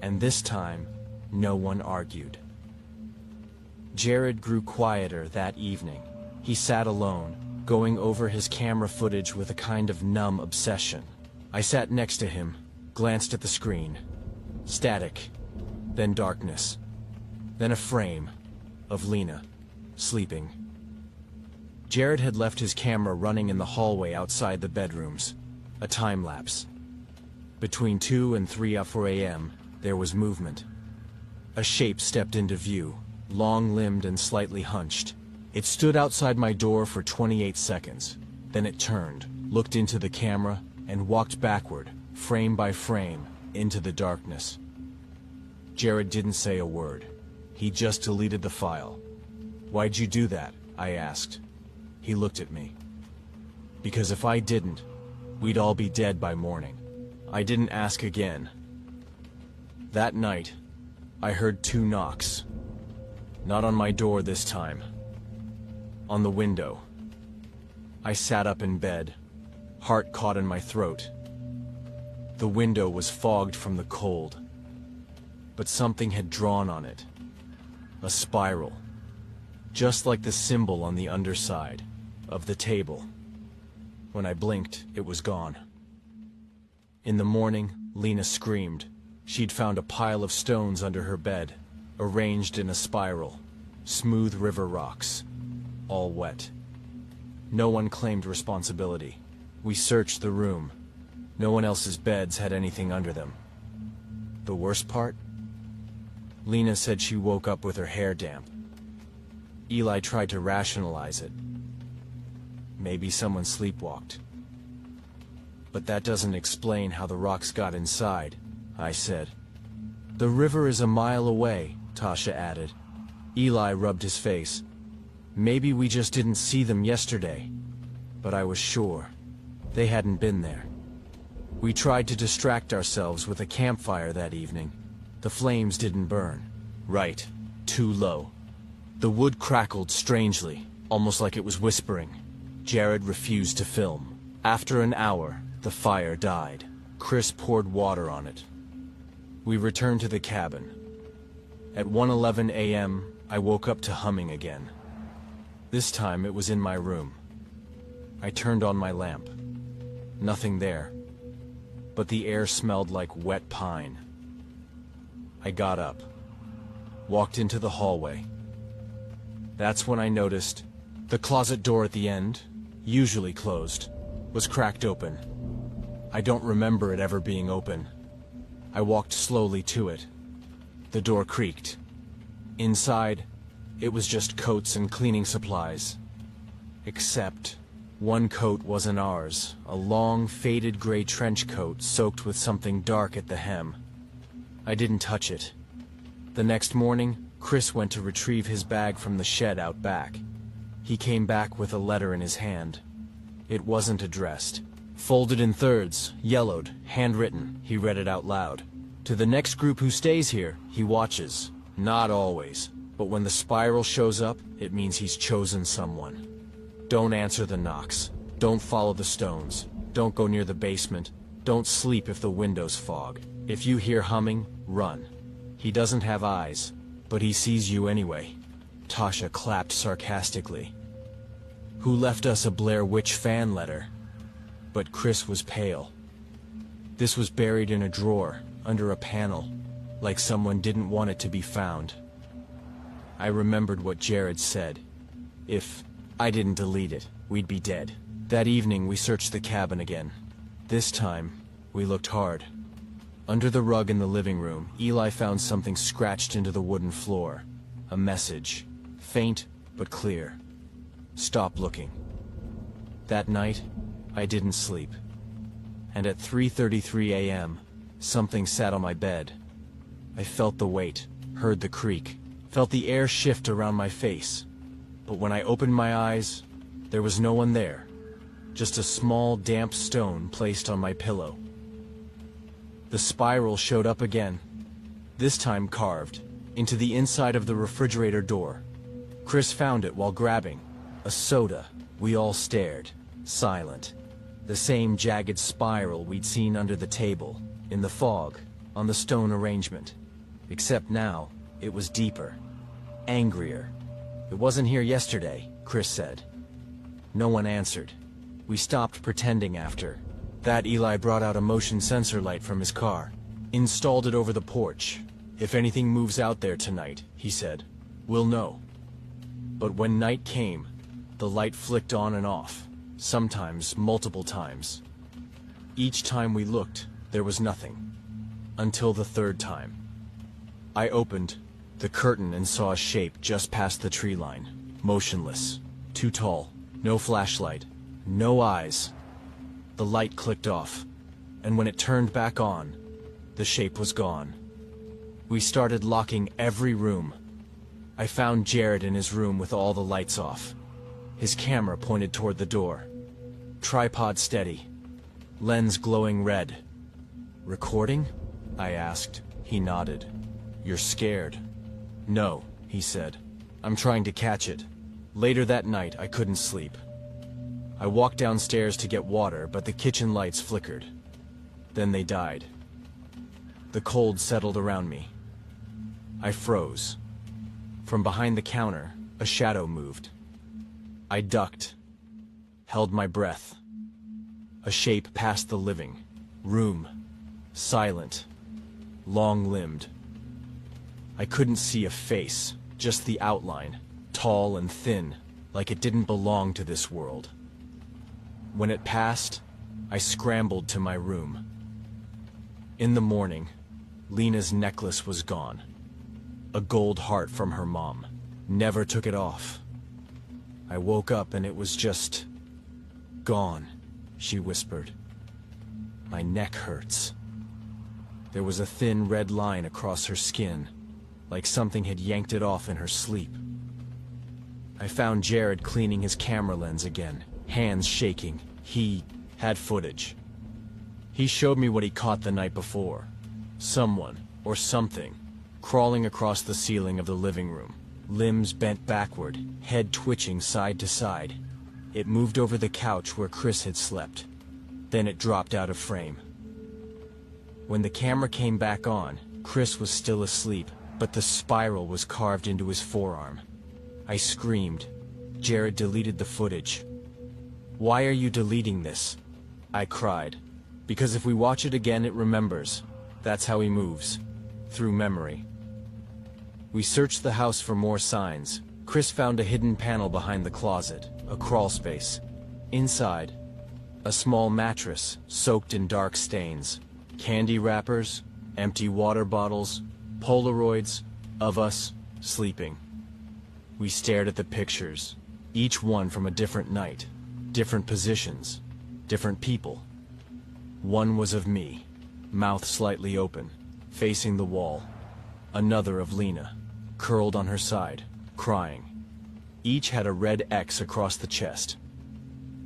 And this time, no one argued. Jared grew quieter that evening. He sat alone, going over his camera footage with a kind of numb obsession. I sat next to him, glanced at the screen. Static, then darkness, then a frame of Lena, sleeping. Jared had left his camera running in the hallway outside the bedrooms. A time lapse. Between 2 and 3 or 4 a.m., there was movement. A shape stepped into view, long-limbed and slightly hunched. It stood outside my door for 28 seconds. Then it turned, looked into the camera, and walked backward, frame by frame, into the darkness. Jared didn't say a word. He just deleted the file. "Why'd you do that?" I asked. He looked at me. "Because if I didn't, we'd all be dead by morning." I didn't ask again. That night, I heard 2 knocks. Not on my door this time. On the window. I sat up in bed, heart caught in my throat. The window was fogged from the cold, but something had drawn on it. A spiral, just like the symbol on the underside of the table. When I blinked, it was gone. In the morning, Lena screamed. She'd found a pile of stones under her bed, arranged in a spiral, smooth river rocks, all wet. No one claimed responsibility. We searched the room. No one else's beds had anything under them. The worst part? Lena said she woke up with her hair damp. Eli tried to rationalize it. Maybe someone sleepwalked. But that doesn't explain how the rocks got inside, I said. The river is a mile away, Tasha added. Eli rubbed his face. Maybe we just didn't see them yesterday. But I was sure. They hadn't been there. We tried to distract ourselves with a campfire that evening. The flames didn't burn. Right. Too low. The wood crackled strangely, almost like it was whispering. Jared refused to film. After an hour, the fire died. Chris poured water on it. We returned to the cabin. At 1:11 a.m., I woke up to humming again. This time it was in my room. I turned on my lamp. Nothing there. But the air smelled like wet pine. I got up. Walked into the hallway. That's when I noticed the closet door at the end, usually closed, was cracked open. I don't remember it ever being open. I walked slowly to it. The door creaked. Inside, it was just coats and cleaning supplies. Except, one coat wasn't ours, a long, faded gray trench coat soaked with something dark at the hem. I didn't touch it. The next morning, Chris went to retrieve his bag from the shed out back. He came back with a letter in his hand. It wasn't addressed. Folded in thirds, yellowed, handwritten, he read it out loud. To the next group who stays here, he watches. Not always, but when the spiral shows up, it means he's chosen someone. Don't answer the knocks. Don't follow the stones. Don't go near the basement. Don't sleep if the windows fog. If you hear humming, run. He doesn't have eyes, but he sees you anyway. Tasha clapped sarcastically. Who left us a Blair Witch fan letter? But Chris was pale. This was buried in a drawer, under a panel, like someone didn't want it to be found. I remembered what Jared said. If I didn't delete it, we'd be dead. That evening we searched the cabin again. This time, we looked hard. Under the rug in the living room, Eli found something scratched into the wooden floor. A message. Faint, but clear. Stop looking. That night, I didn't sleep. And at 3:33 a.m., something sat on my bed. I felt the weight, heard the creak, felt the air shift around my face. But when I opened my eyes, there was no one there. Just a small, damp stone placed on my pillow. The spiral showed up again, this time carved, into the inside of the refrigerator door. Chris found it while grabbing a soda. We all stared, silent. The same jagged spiral we'd seen under the table, in the fog, on the stone arrangement. Except now, it was deeper, angrier. It wasn't here yesterday, Chris said. No one answered. We stopped pretending after. That Eli brought out a motion sensor light from his car. Installed it over the porch. If anything moves out there tonight, he said, we'll know. But when night came, the light flicked on and off, sometimes multiple times. Each time we looked, there was nothing. Until the third time. I opened the curtain and saw a shape just past the tree line. Motionless. Too tall. No flashlight. No eyes. The light clicked off, and when it turned back on, the shape was gone. We started locking every room. I found Jared in his room with all the lights off. His camera pointed toward the door. Tripod steady. Lens glowing red. Recording? I asked. He nodded. You're scared. No, he said. I'm trying to catch it. Later that night, I couldn't sleep. I walked downstairs to get water, but the kitchen lights flickered. Then they died. The cold settled around me. I froze. From behind the counter, a shadow moved. I ducked, held my breath. A shape passed the living room, silent, long-limbed. I couldn't see a face, just the outline, tall and thin, like it didn't belong to this world. When it passed, I scrambled to my room. In the morning, Lena's necklace was gone. A gold heart from her mom. Never took it off. I woke up and it was just gone, she whispered. My neck hurts. There was a thin red line across her skin, like something had yanked it off in her sleep. I found Jared cleaning his camera lens again, hands shaking. He had footage. He showed me what he caught the night before. Someone, or something, crawling across the ceiling of the living room, limbs bent backward, head twitching side to side. It moved over the couch where Chris had slept. Then it dropped out of frame. When the camera came back on, Chris was still asleep, but the spiral was carved into his forearm. I screamed. Jared deleted the footage. "Why are you deleting this?" I cried. "Because if we watch it again, it remembers. That's how he moves. Through memory." We searched the house for more signs. Chris found a hidden panel behind the closet, a crawl space. Inside, a small mattress soaked in dark stains. Candy wrappers, empty water bottles, Polaroids of us sleeping. We stared at the pictures, each one from a different night, different positions, different people. One was of me, mouth slightly open, facing the wall. Another of Lena, curled on her side, crying. Each had a red X across the chest.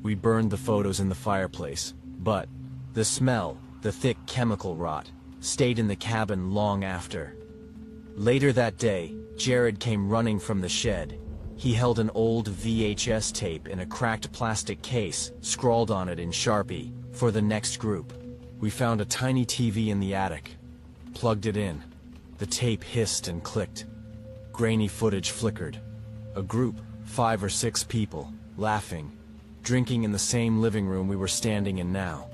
We burned the photos in the fireplace, but the smell, the thick chemical rot, stayed in the cabin long after. Later that day, Jared came running from the shed. He held an old VHS tape in a cracked plastic case, scrawled on it in Sharpie, for the next group. We found a tiny TV in the attic, plugged it in. The tape hissed and clicked. Grainy footage flickered. A group, 5 or 6 people, laughing, drinking in the same living room we were standing in now.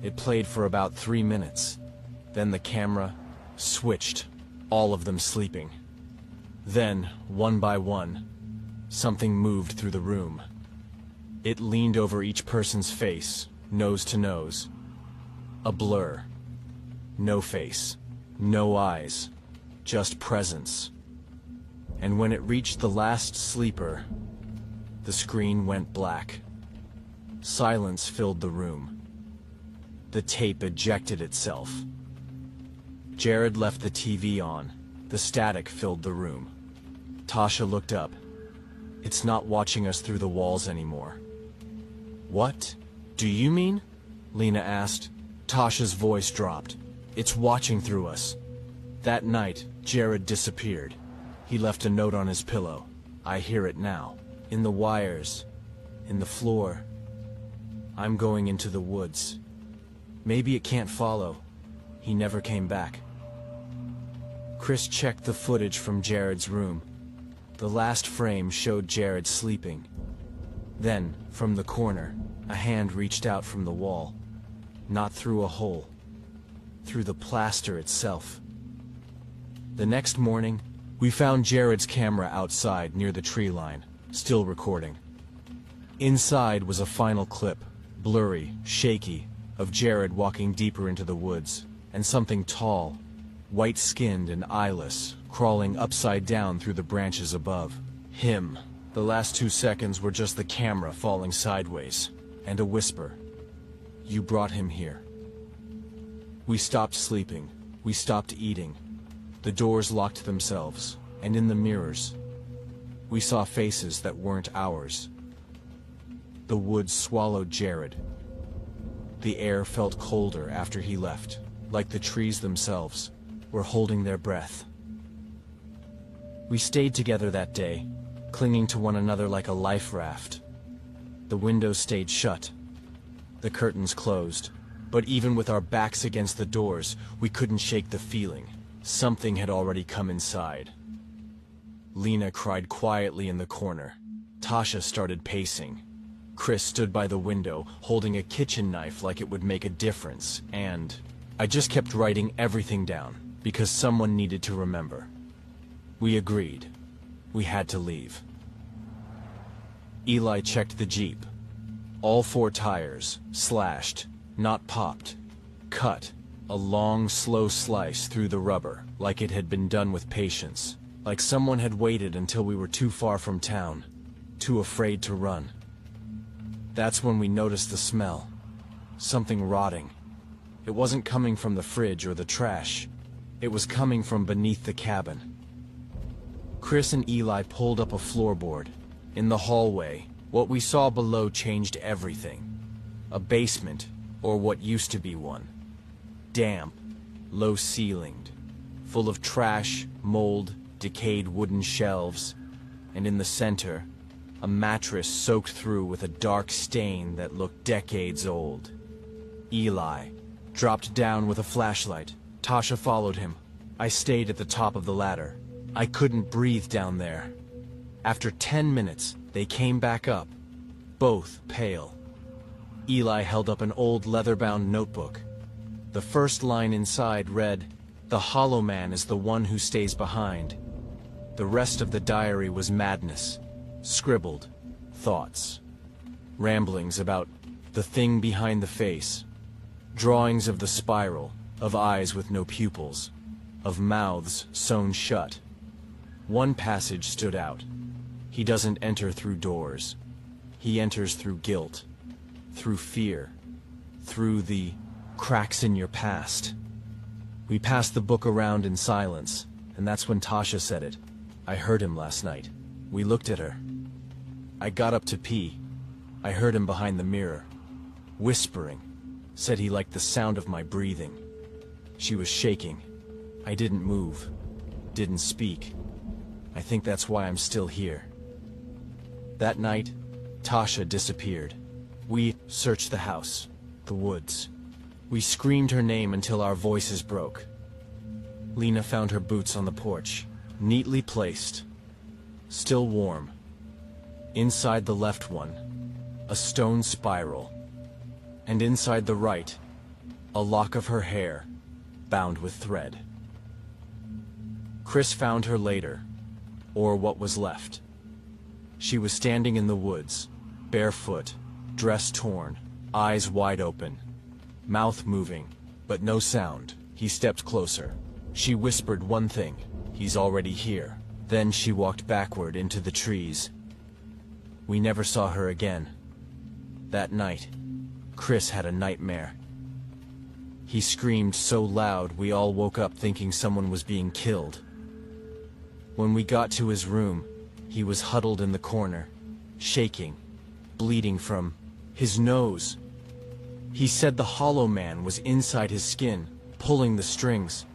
It played for about 3 minutes. Then the camera switched, all of them sleeping. Then, one by one, something moved through the room. It leaned over each person's face, nose to nose. A blur. No face, no eyes, just presence. And when it reached the last sleeper, the screen went black. Silence filled the room. The tape ejected itself. Jared left the TV on. The static filled the room. Tasha looked up. "It's not watching us through the walls anymore." "What do you mean?" Lena asked. Tasha's voice dropped. "It's watching through us." That night, Jared disappeared. He left a note on his pillow. I hear it now. In the wires. In the floor. "I'm going into the woods. Maybe it can't follow." He never came back. Chris checked the footage from Jared's room. The last frame showed Jared sleeping. Then, from the corner, a hand reached out from the wall. Not through a hole. Through the plaster itself. The next morning, we found Jared's camera outside near the tree line, still recording. Inside was a final clip, blurry, shaky, of Jared walking deeper into the woods, and something tall, white-skinned and eyeless, crawling upside down through the branches above. Him. The last 2 seconds were just the camera falling sideways, and a whisper. "You brought him here." We stopped sleeping. We stopped eating. The doors locked themselves, and in the mirrors, we saw faces that weren't ours. The woods swallowed Jared. The air felt colder after he left, like the trees themselves were holding their breath. We stayed together that day, clinging to one another like a life raft. The windows stayed shut, the curtains closed, but even with our backs against the doors, we couldn't shake the feeling. Something had already come inside. Lena cried quietly in the corner. Tasha started pacing. Chris stood by the window, holding a kitchen knife like it would make a difference, and I just kept writing everything down, because someone needed to remember. We agreed. We had to leave. Eli checked the Jeep. All 4 tires, slashed, not popped, cut, a long, slow slice through the rubber, like it had been done with patience, like someone had waited until we were too far from town, too afraid to run. That's when we noticed the smell. Something rotting. It wasn't coming from the fridge or the trash. It was coming from beneath the cabin. Chris and Eli pulled up a floorboard. In the hallway, what we saw below changed everything. A basement, or what used to be one. Damp, low-ceilinged, full of trash, mold, decayed wooden shelves, and in the center, a mattress soaked through with a dark stain that looked decades old. Eli dropped down with a flashlight. Tasha followed him. I stayed at the top of the ladder. I couldn't breathe down there. After 10 minutes, they came back up, both pale. Eli held up an old leather-bound notebook. The first line inside read, "The Hollow Man is the one who stays behind." The rest of the diary was madness, scribbled thoughts, ramblings about the thing behind the face, drawings of the spiral, of eyes with no pupils, of mouths sewn shut. One passage stood out. He doesn't enter through doors. He enters through guilt, through fear, through the cracks in your past. We passed the book around in silence, and that's when Tasha said it. I heard him last night. We looked at her. I got up to pee. I heard him behind the mirror, whispering. Said he liked the sound of my breathing. She was shaking. I didn't move, didn't speak. I think that's why I'm still here. That night, Tasha disappeared. We searched the house, the woods. We screamed her name until our voices broke. Lena found her boots on the porch, neatly placed, still warm. Inside the left one, a stone spiral, and inside the right, a lock of her hair, bound with thread. Chris found her later, or what was left. She was standing in the woods, barefoot, dress torn, eyes wide open, mouth moving, but no sound. He stepped closer. She whispered one thing, "He's already here." Then she walked backward into the trees. We never saw her again. That night, Chris had a nightmare. He screamed so loud we all woke up thinking someone was being killed. When we got to his room, he was huddled in the corner, shaking, bleeding from his nose. He said the Hollow Man was inside his skin, pulling the strings.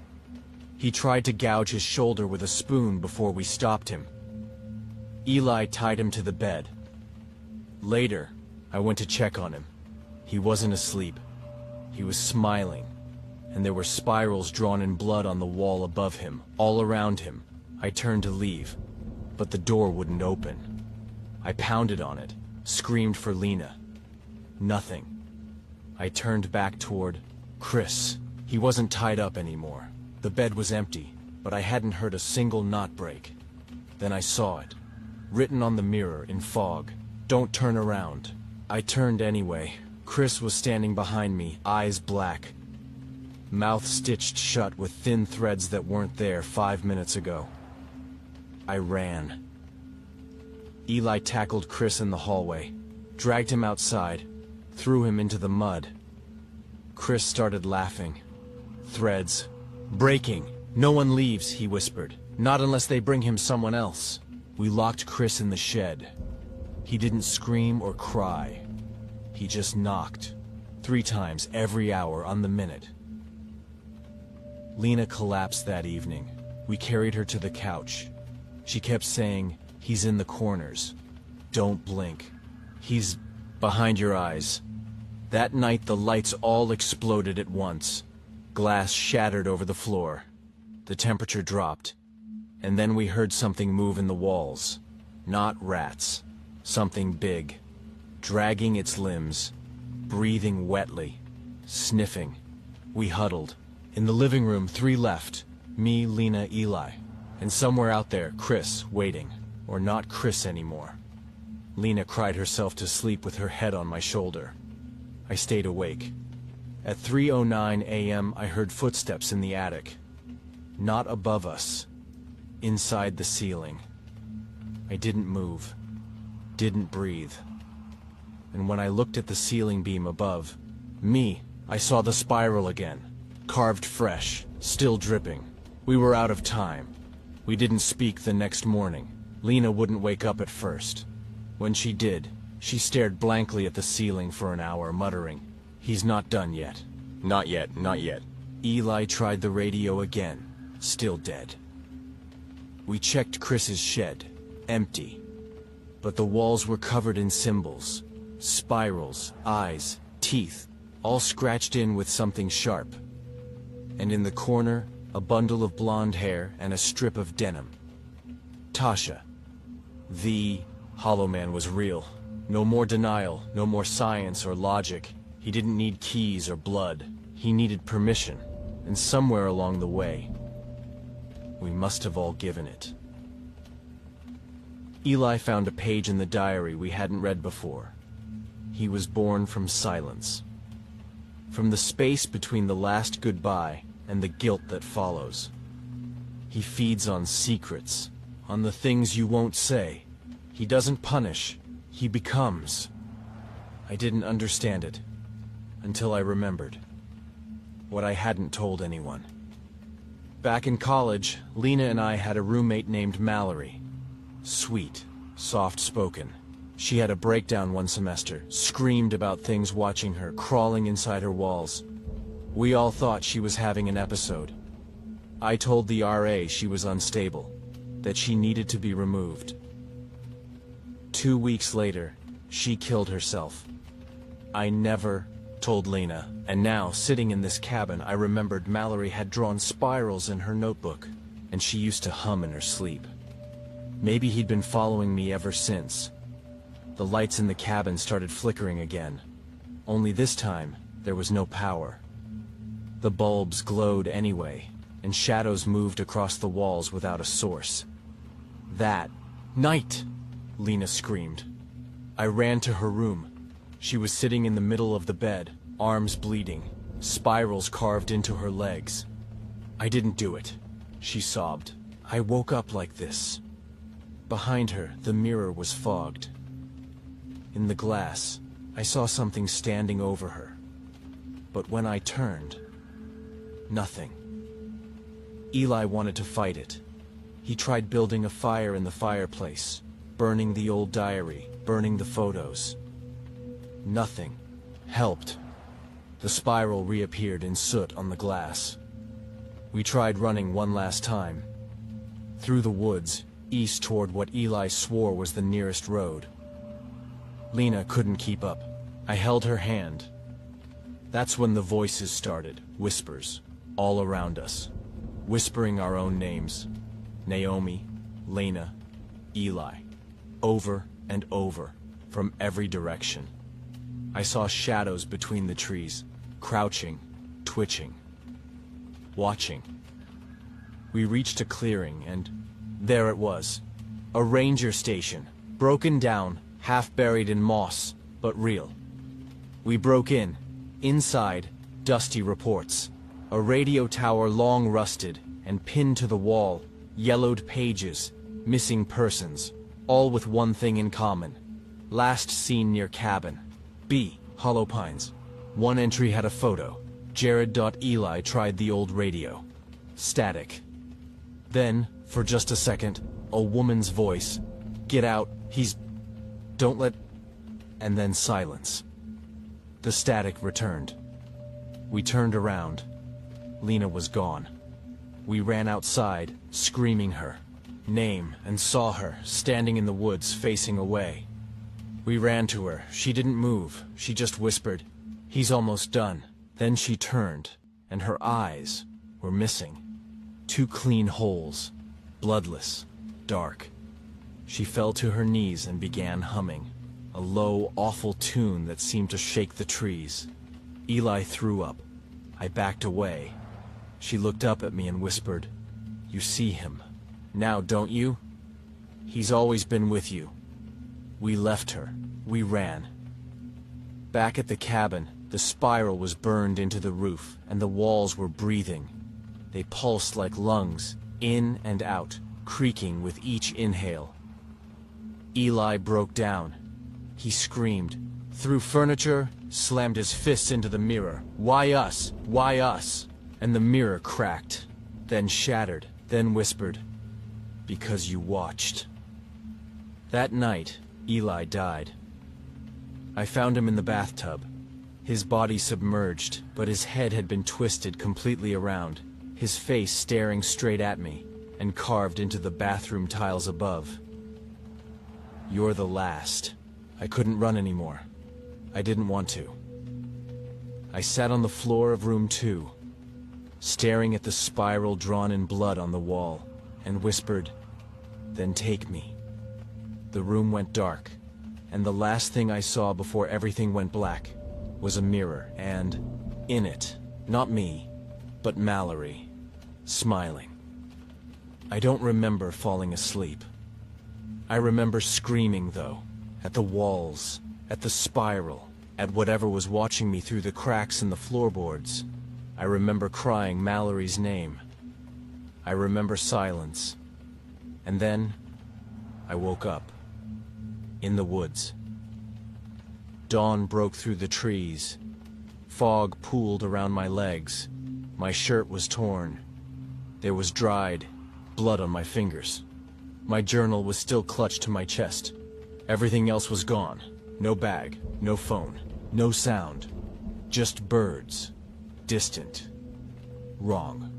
He tried to gouge his shoulder with a spoon before we stopped him. Eli tied him to the bed. Later, I went to check on him. He wasn't asleep. He was smiling, and there were spirals drawn in blood on the wall above him, all around him. I turned to leave, but the door wouldn't open. I pounded on it, screamed for Lena. Nothing. I turned back toward Chris. He wasn't tied up anymore. The bed was empty, but I hadn't heard a single knot break. Then I saw it, written on the mirror in fog. "Don't turn around." I turned anyway. Chris was standing behind me, eyes black, mouth stitched shut with thin threads that weren't there 5 minutes ago. I ran. Eli tackled Chris in the hallway, dragged him outside, threw him into the mud. Chris started laughing. "Threads. Breaking. No one leaves," he whispered. "Not unless they bring him someone else." We locked Chris in the shed. He didn't scream or cry. He just knocked, 3 times every hour on the minute. Lena collapsed that evening. We carried her to the couch. She kept saying, "He's in the corners. Don't blink. He's behind your eyes." That night the lights all exploded at once. Glass shattered over the floor. The temperature dropped. And then we heard something move in the walls. Not rats. Something big. Dragging its limbs. Breathing wetly. Sniffing. We huddled. In the living room, 3 left. Me, Lena, Eli. And somewhere out there, Chris, waiting. Or not Chris anymore. Lena cried herself to sleep with her head on my shoulder. I stayed awake. At 3:09 a.m. I heard footsteps in the attic. Not above us. Inside the ceiling. I didn't move. Didn't breathe. And when I looked at the ceiling beam above, me, I saw the spiral again, carved fresh, still dripping. We were out of time. We didn't speak the next morning. Lena wouldn't wake up at first. When she did, she stared blankly at the ceiling for an hour, muttering, "He's not done yet. Not yet, not yet." Eli tried the radio again, still dead. We checked Chris's shed, empty. But the walls were covered in symbols, spirals, eyes, teeth, all scratched in with something sharp. And in the corner, a bundle of blonde hair and a strip of denim. Tasha. The Hollow Man was real. No more denial, no more science or logic. He didn't need keys or blood. He needed permission. And somewhere along the way, we must have all given it. Eli found a page in the diary we hadn't read before. He was born from silence. From the space between the last goodbye and the guilt that follows. He feeds on secrets, on the things you won't say. He doesn't punish, he becomes. I didn't understand it, until I remembered. What I hadn't told anyone. Back in college, Lena and I had a roommate named Mallory. Sweet, soft-spoken. She had a breakdown one semester, screamed about things watching her, crawling inside her walls. We all thought she was having an episode. I told the RA she was unstable, that she needed to be removed. 2 weeks later, she killed herself. I never told Lena, and now, sitting in this cabin, I remembered Mallory had drawn spirals in her notebook, and she used to hum in her sleep. Maybe he'd been following me ever since. The lights in the cabin started flickering again. Only this time, there was no power. The bulbs glowed anyway, and shadows moved across the walls without a source. That night, Lena screamed. I ran to her room. She was sitting in the middle of the bed, arms bleeding, spirals carved into her legs. I didn't do it, she sobbed. I woke up like this. Behind her, the mirror was fogged. In the glass, I saw something standing over her. But when I turned, nothing. Eli wanted to fight it. He tried building a fire in the fireplace, burning the old diary, burning the photos. Nothing helped. The spiral reappeared in soot on the glass. We tried running one last time. Through the woods, east toward what Eli swore was the nearest road. Lena couldn't keep up. I held her hand. That's when the voices started, whispers, all around us. Whispering our own names. Naomi, Lena, Eli. Over and over, from every direction. I saw shadows between the trees, crouching, twitching, watching. We reached a clearing, and there it was. A ranger station, broken down, half buried in moss, but real. We broke in. Inside, dusty reports. A radio tower long rusted, and pinned to the wall, yellowed pages, missing persons, all with one thing in common. Last seen near cabin. B. Hollow Pines. One entry had a photo. Jared.Eli tried the old radio. Static. Then, for just a second, a woman's voice. Get out, he's... Don't let... And then silence. The static returned. We turned around. Lena was gone. We ran outside, screaming her name, and saw her, standing in the woods, facing away. We ran to her. She didn't move. She just whispered, "He's almost done." Then she turned, and her eyes were missing. 2 clean holes, bloodless, dark. She fell to her knees and began humming, a low, awful tune that seemed to shake the trees. Eli threw up. I backed away. She looked up at me and whispered, "You see him now, don't you? He's always been with you." We left her. We ran. Back at the cabin, the spiral was burned into the roof, and the walls were breathing. They pulsed like lungs, in and out, creaking with each inhale. Eli broke down. He screamed, threw furniture, slammed his fists into the mirror. "Why us? Why us?" And the mirror cracked, then shattered, then whispered, "Because you watched." That night, Eli died. I found him in the bathtub. His body submerged, but his head had been twisted completely around, his face staring straight at me, and carved into the bathroom tiles above. "You're the last." I couldn't run anymore. I didn't want to. I sat on the floor of room 2, staring at the spiral drawn in blood on the wall, and whispered, "Then take me." The room went dark, and the last thing I saw before everything went black was a mirror, and in it, not me, but Mallory, smiling. I don't remember falling asleep. I remember screaming, though, at the walls, at the spiral, at whatever was watching me through the cracks in the floorboards. I remember crying Mallory's name. I remember silence. And then, I woke up. In the woods. Dawn broke through the trees. Fog pooled around my legs. My shirt was torn. There was dried blood on my fingers. My journal was still clutched to my chest. Everything else was gone. No bag, no phone, no sound. Just birds. Distant. Wrong.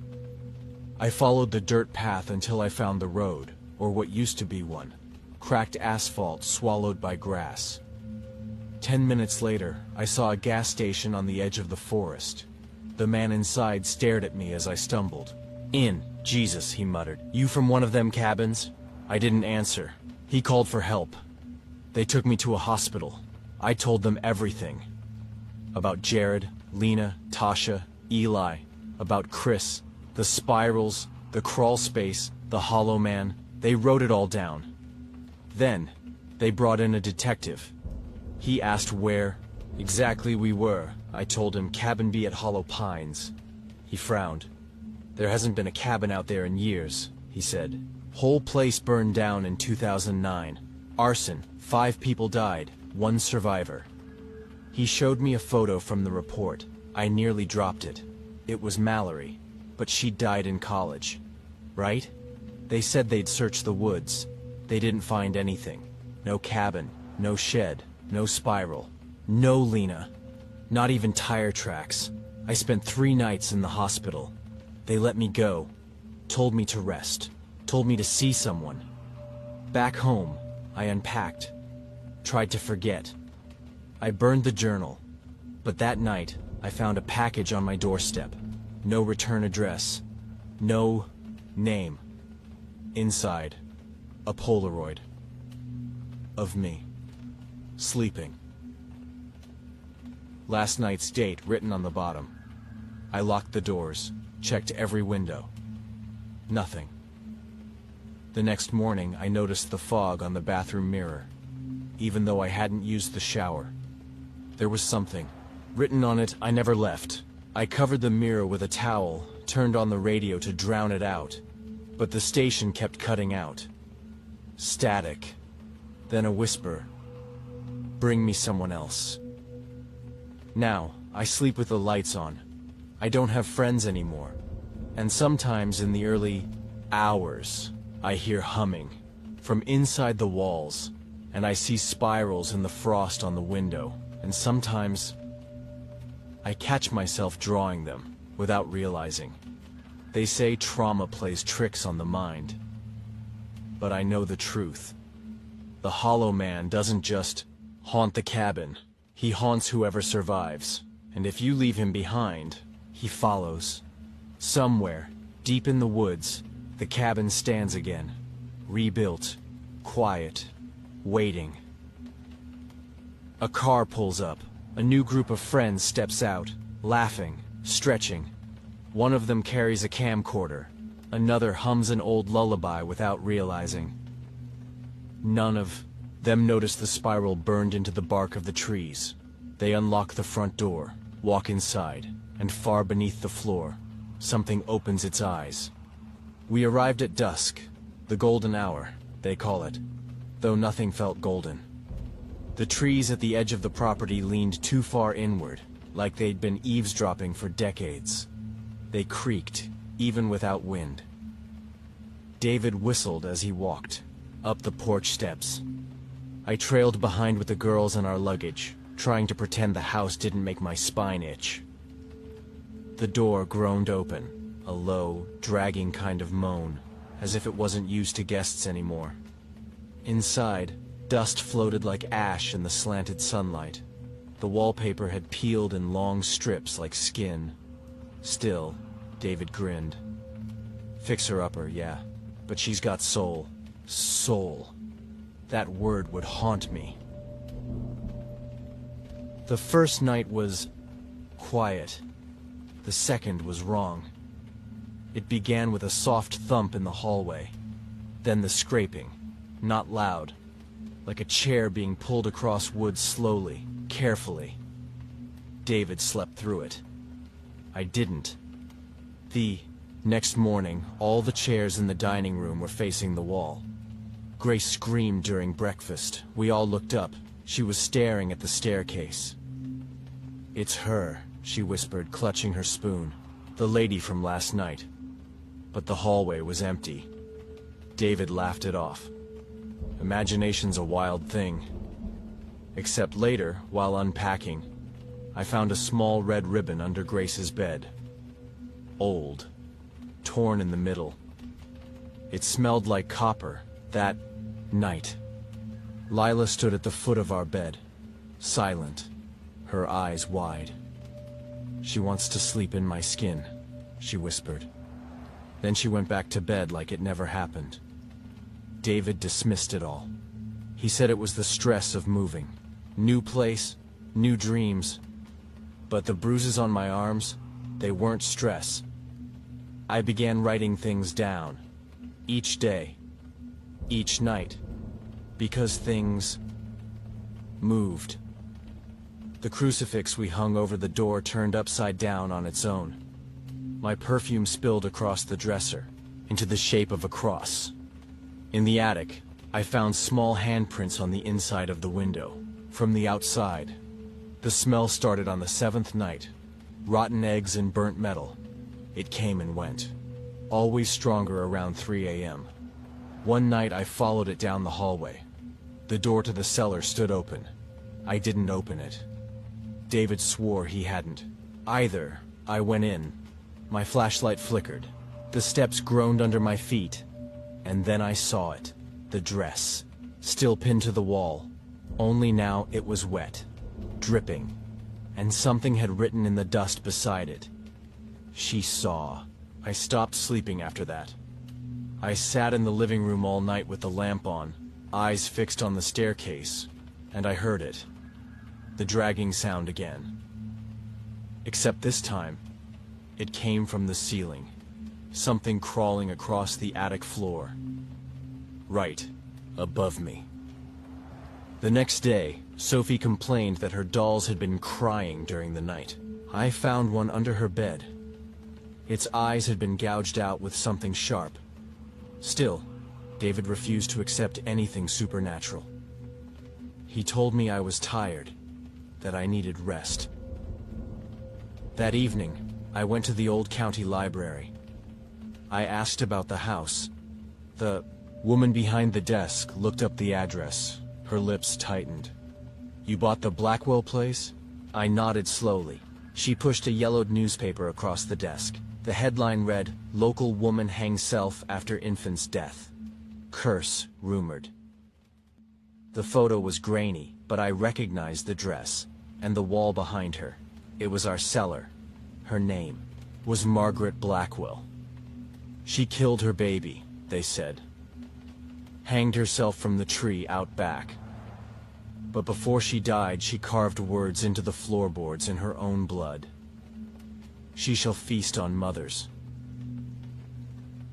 I followed the dirt path until I found the road, or what used to be one. Cracked asphalt swallowed by grass. 10 minutes later, I saw a gas station on the edge of the forest. The man inside stared at me as I stumbled. "In, Jesus," he muttered. "You from one of them cabins?" I didn't answer. He called for help. They took me to a hospital. I told them everything. About Jared, Lena, Tasha, Eli, about Chris, the spirals, the crawl space, the hollow man. They wrote it all down. Then, they brought in a detective. He asked where exactly we were. I told him Cabin B at Hollow Pines. He frowned. "There hasn't been a cabin out there in years," he said. "Whole place burned down in 2009. Arson, 5 people died, 1 survivor." He showed me a photo from the report. I nearly dropped it. It was Mallory, but she died in college. Right? They said they'd searched the woods. They didn't find anything. No cabin, no shed, no spiral, no Lena. Not even tire tracks. I spent 3 nights in the hospital. They let me go, told me to rest, told me to see someone. Back home, I unpacked, tried to forget. I burned the journal, but that night, I found a package on my doorstep. No return address, no name. Inside, a Polaroid of me, sleeping. Last night's date written on the bottom. I locked the doors, checked every window. Nothing. The next morning, I noticed the fog on the bathroom mirror, even though I hadn't used the shower. There was something written on it I never left. I covered the mirror with a towel, turned on the radio to drown it out, but the station kept cutting out. Static. Then a whisper. "Bring me someone else." Now, I sleep with the lights on. I don't have friends anymore. And sometimes in the early hours, I hear humming from inside the walls, and I see spirals in the frost on the window, and sometimes I catch myself drawing them without realizing. They say trauma plays tricks on the mind. But I know the truth. The Hollow Man doesn't just haunt the cabin. He haunts whoever survives. And if you leave him behind, he follows. Somewhere, deep in the woods, the cabin stands again. Rebuilt, quiet, waiting. A car pulls up. A new group of friends steps out, laughing, stretching. One of them carries a camcorder. Another hums an old lullaby without realizing. None of them notice the spiral burned into the bark of the trees. They unlock the front door, walk inside, and far beneath the floor, something opens its eyes. We arrived at dusk, the golden hour, they call it, though nothing felt golden. The trees at the edge of the property leaned too far inward, like they'd been eavesdropping for decades. They creaked, even without wind. David whistled as he walked, up the porch steps. I trailed behind with the girls and our luggage, trying to pretend the house didn't make my spine itch. The door groaned open, a low, dragging kind of moan, as if it wasn't used to guests anymore. Inside, dust floated like ash in the slanted sunlight. The wallpaper had peeled in long strips like skin. Still, David grinned. Fixer-upper, yeah, but she's got soul. Soul. That word would haunt me. The first night was quiet. The second was wrong. It began with a soft thump in the hallway. Then the scraping, not loud, like a chair being pulled across wood slowly, carefully. David slept through it. I didn't. The next morning, all the chairs in the dining room were facing the wall. Grace screamed during breakfast. We all looked up. She was staring at the staircase. "It's her," she whispered, clutching her spoon. "The lady from last night." But the hallway was empty. David laughed it off. Imagination's a wild thing. Except later, while unpacking, I found a small red ribbon under Grace's bed. Old. Torn in the middle. It smelled like copper, that night. Lila stood at the foot of our bed, silent, her eyes wide. "She wants to sleep in my skin," she whispered. Then she went back to bed like it never happened. David dismissed it all. He said it was the stress of moving. New place, new dreams. But the bruises on my arms, they weren't stress. I began writing things down. Each day. Each night. Because things moved. The crucifix we hung over the door turned upside down on its own. My perfume spilled across the dresser, into the shape of a cross. In the attic, I found small handprints on the inside of the window, from the outside. The smell started on the 7th night. Rotten eggs and burnt metal. It came and went. Always stronger around 3 a.m. One night I followed it down the hallway. The door to the cellar stood open. I didn't open it. David swore he hadn't. Either. I went in. My flashlight flickered. The steps groaned under my feet. And then I saw it. The dress. Still pinned to the wall. Only now it was wet. Dripping. And something had written in the dust beside it. She saw. I stopped sleeping after that. I sat in the living room all night with the lamp on, eyes fixed on the staircase, and I heard it. The dragging sound again. Except this time, it came from the ceiling. Something crawling across the attic floor. Right above me. The next day, Sophie complained that her dolls had been crying during the night. I found one under her bed. Its eyes had been gouged out with something sharp. Still, David refused to accept anything supernatural. He told me I was tired, that I needed rest. That evening, I went to the old county library. I asked about the house. The woman behind the desk looked up the address. Her lips tightened. "You bought the Blackwell place?" I nodded slowly. She pushed a yellowed newspaper across the desk. The headline read, "Local woman hangs self after infant's death. Curse rumored." The photo was grainy, but I recognized the dress, and the wall behind her. It was our cellar. Her name was Margaret Blackwell. She killed her baby, they said. Hanged herself from the tree out back. But before she died, she carved words into the floorboards in her own blood. "She shall feast on mothers."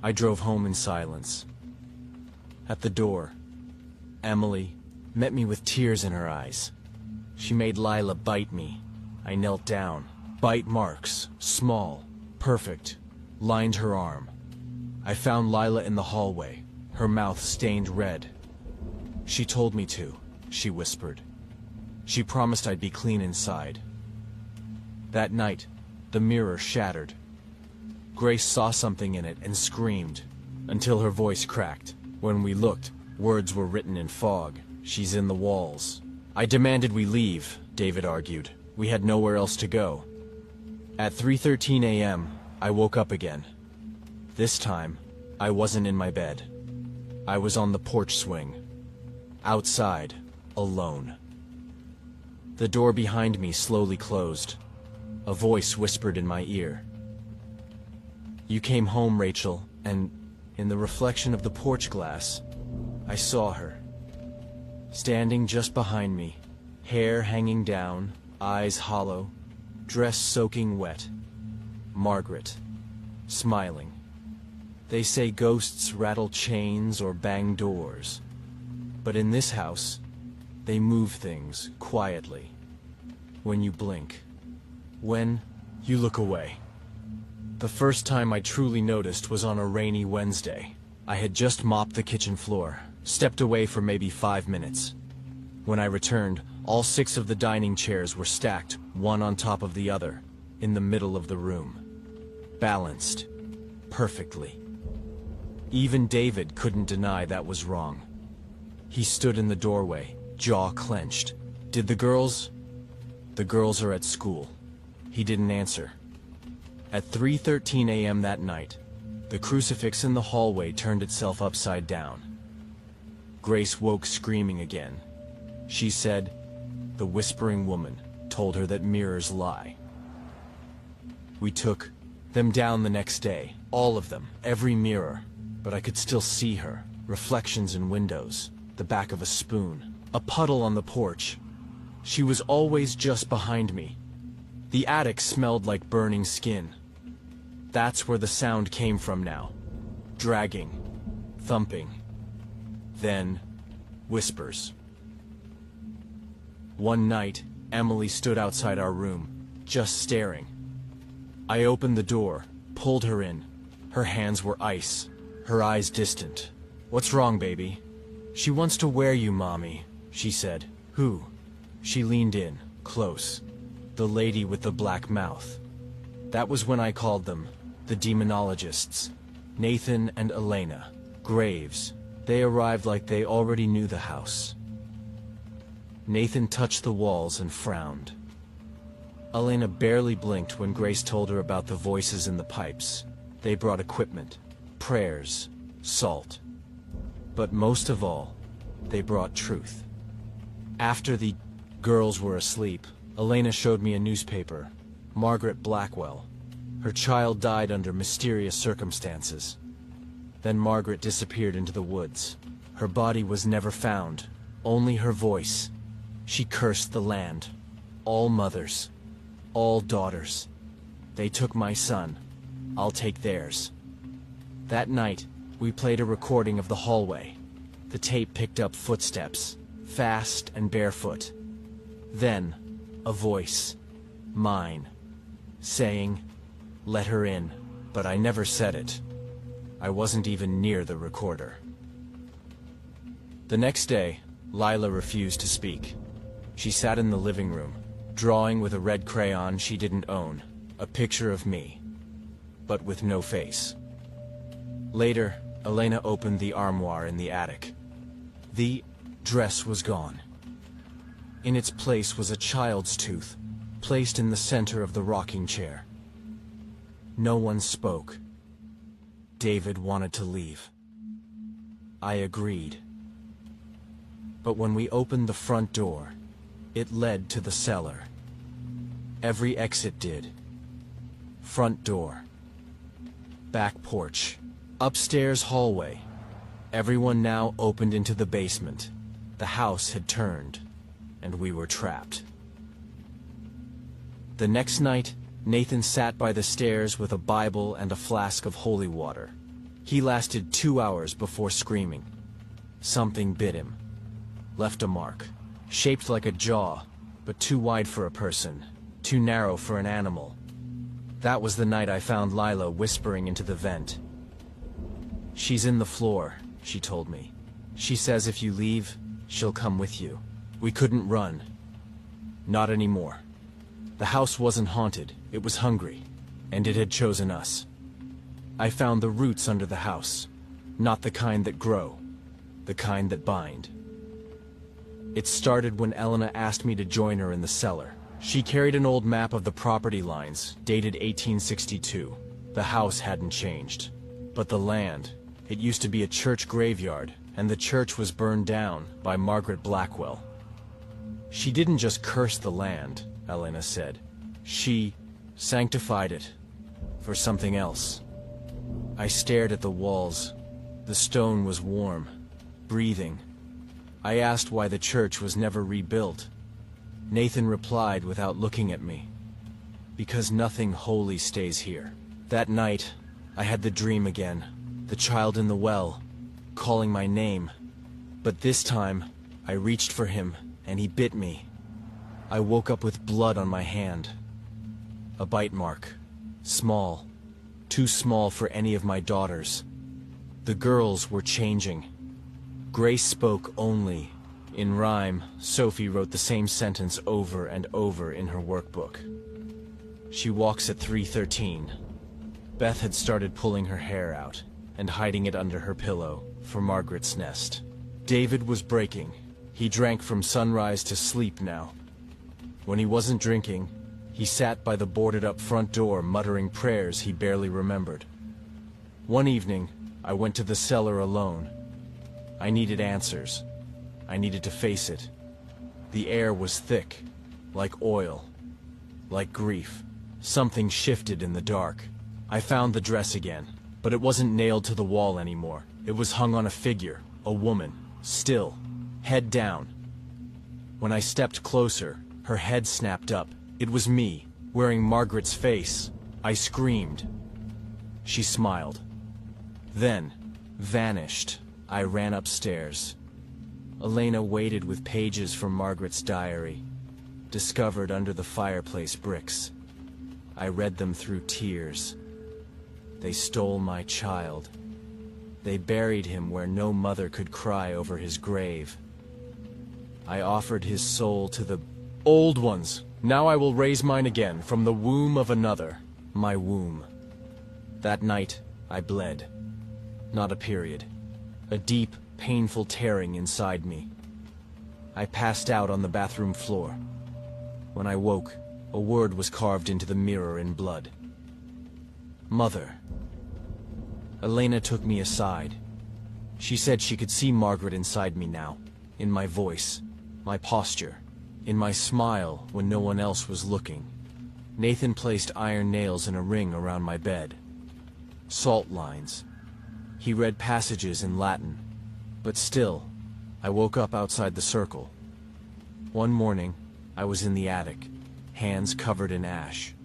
I drove home in silence. At the door, Emily met me with tears in her eyes. She made Lila bite me. I knelt down. Bite marks, small, perfect, lined her arm. I found Lila in the hallway, her mouth stained red. "She told me to," she whispered. She promised I'd be clean inside. That night, the mirror shattered. Grace saw something in it and screamed, until her voice cracked. When we looked, words were written in fog. "She's in the walls." I demanded we leave, David argued. We had nowhere else to go. At 3:13 a.m., I woke up again. This time, I wasn't in my bed. I was on the porch swing. Outside, alone. The door behind me slowly closed. A voice whispered in my ear. "You came home, Rachel," and in the reflection of the porch glass, I saw her. Standing just behind me, hair hanging down, eyes hollow, dress soaking wet. Margaret, smiling. They say ghosts rattle chains or bang doors. But in this house, they move things quietly. When you blink. When you look away. The first time I truly noticed was on a rainy Wednesday. I had just mopped the kitchen floor, stepped away for maybe 5 minutes. When I returned, all 6 of the dining chairs were stacked, one on top of the other, in the middle of the room. Balanced. Perfectly. Even David couldn't deny that was wrong. He stood in the doorway, jaw clenched. "Did the girls?" "The girls are at school." He didn't answer. At 3:13 a.m. that night, the crucifix in the hallway turned itself upside down. Grace woke screaming again. She said, the whispering woman told her that mirrors lie. We took them down the next day, all of them, every mirror, but I could still see her, reflections in windows, the back of a spoon, a puddle on the porch. She was always just behind me. The attic smelled like burning skin. That's where the sound came from now. Dragging, thumping, then whispers. One night, Emily stood outside our room, just staring. I opened the door, pulled her in. Her hands were ice, her eyes distant. "What's wrong, baby?" "She wants to wear you, Mommy," she said. "Who?" She leaned in, close. "The lady with the black mouth." That was when I called them, the demonologists. Nathan and Elena. Graves. They arrived like they already knew the house. Nathan touched the walls and frowned. Elena barely blinked when Grace told her about the voices in the pipes. They brought equipment, prayers, salt. But most of all, they brought truth. After the girls were asleep, Elena showed me a newspaper. Margaret Blackwell. Her child died under mysterious circumstances. Then Margaret disappeared into the woods. Her body was never found, only her voice. She cursed the land. All mothers. All daughters. They took my son. I'll take theirs. That night, we played a recording of the hallway. The tape picked up footsteps, fast and barefoot. Then, a voice. Mine. Saying, "Let her in." But I never said it. I wasn't even near the recorder. The next day, Lila refused to speak. She sat in the living room, drawing with a red crayon she didn't own, a picture of me, but with no face. Later, Elena opened the armoire in the attic. The dress was gone. In its place was a child's tooth, placed in the center of the rocking chair. No one spoke. David wanted to leave. I agreed. But when we opened the front door, it led to the cellar. Every exit did. Front door. Back porch. Upstairs hallway. Everyone now opened into the basement. The house had turned, and we were trapped. The next night, Nathan sat by the stairs with a Bible and a flask of holy water. He lasted 2 hours before screaming. Something bit him. Left a mark. Shaped like a jaw, but too wide for a person, too narrow for an animal. That was the night I found Lila whispering into the vent. "She's in the floor," she told me. "She says if you leave, she'll come with you." We couldn't run. Not anymore. The house wasn't haunted, it was hungry, and it had chosen us. I found the roots under the house, not the kind that grow, the kind that bind. It started when Elena asked me to join her in the cellar. She carried an old map of the property lines, dated 1862. The house hadn't changed. But the land, it used to be a church graveyard, and the church was burned down by Margaret Blackwell. She didn't just curse the land, Elena said. She sanctified it for something else. I stared at the walls. The stone was warm, breathing. I asked why the church was never rebuilt. Nathan replied without looking at me. Because nothing holy stays here. That night, I had the dream again. The child in the well, calling my name. But this time, I reached for him, and he bit me. I woke up with blood on my hand. A bite mark. Small. Too small for any of my daughters. The girls were changing. Grace spoke only. In rhyme, Sophie wrote the same sentence over and over in her workbook. She walks at 3:13. Beth had started pulling her hair out and hiding it under her pillow for Margaret's nest. David was breaking. He drank from sunrise to sleep now. When he wasn't drinking, he sat by the boarded-up front door muttering prayers he barely remembered. One evening, I went to the cellar alone. I needed answers. I needed to face it. The air was thick, like oil, like grief. Something shifted in the dark. I found the dress again, but it wasn't nailed to the wall anymore. It was hung on a figure, a woman, still, head down. When I stepped closer, her head snapped up. It was me, wearing Margaret's face. I screamed. She smiled. Then, vanished. I ran upstairs. Elena waited with pages from Margaret's diary, discovered under the fireplace bricks. I read them through tears. They stole my child. They buried him where no mother could cry over his grave. I offered his soul to the old ones. Now I will raise mine again from the womb of another, my womb. That night, I bled. Not a period. A deep, painful tearing inside me. I passed out on the bathroom floor. When I woke, a word was carved into the mirror in blood. Mother. Elena took me aside. She said she could see Margaret inside me now, in my voice, my posture, in my smile when no one else was looking. Nathan placed iron nails in a ring around my bed. Salt lines. He read passages in Latin. But still, I woke up outside the circle. One morning, I was in the attic, hands covered in ash.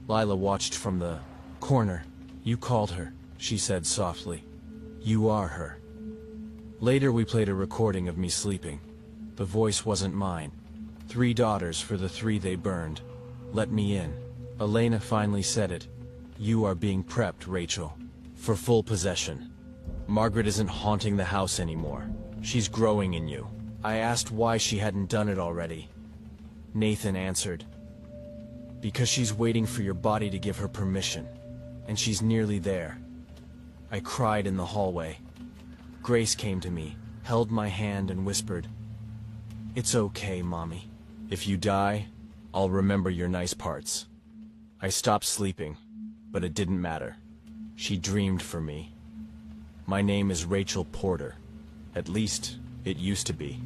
Lila watched from the corner. You called her, she said softly. You are her. Later we played a recording of me sleeping. The voice wasn't mine. 3 daughters for the 3 they burned. Let me in. Elena finally said it. You are being prepped, Rachel, for full possession. Margaret isn't haunting the house anymore. She's growing in you. I asked why she hadn't done it already. Nathan answered, because she's waiting for your body to give her permission, and she's nearly there. I cried in the hallway. Grace came to me, held my hand and whispered, it's okay, Mommy. If you die, I'll remember your nice parts. I stopped sleeping, but it didn't matter. She dreamed for me. My name is Rachel Porter. At least, it used to be.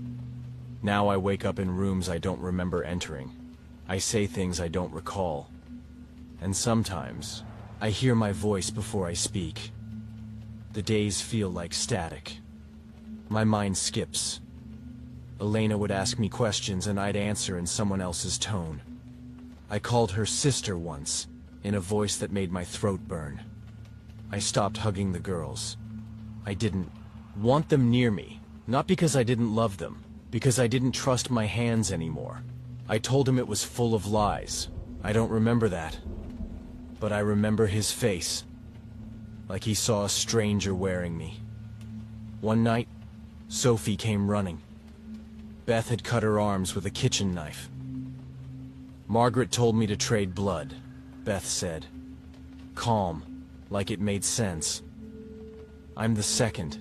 Now I wake up in rooms I don't remember entering. I say things I don't recall. And sometimes, I hear my voice before I speak. The days feel like static. My mind skips. Elena would ask me questions and I'd answer in someone else's tone. I called her sister once, in a voice that made my throat burn. I stopped hugging the girls. I didn't want them near me, not because I didn't love them, because I didn't trust my hands anymore. I told him it was full of lies. I don't remember that. But I remember his face, like he saw a stranger wearing me. One night, Sophie came running. Beth had cut her arms with a kitchen knife. Margaret told me to trade blood, Beth said. Calm, like it made sense. I'm the second.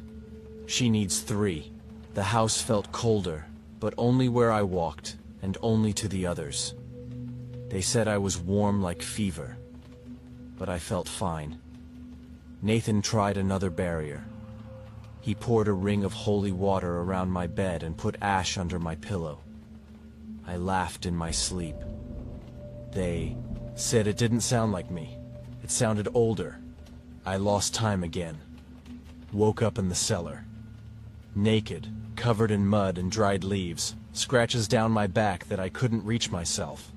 She needs 3. The house felt colder, but only where I walked, and only to the others. They said I was warm like fever, but I felt fine. Nathan tried another barrier. He poured a ring of holy water around my bed and put ash under my pillow. I laughed in my sleep. They said it didn't sound like me. It sounded older. I lost time again. Woke up in the cellar. Naked, covered in mud and dried leaves, scratches down my back that I couldn't reach myself.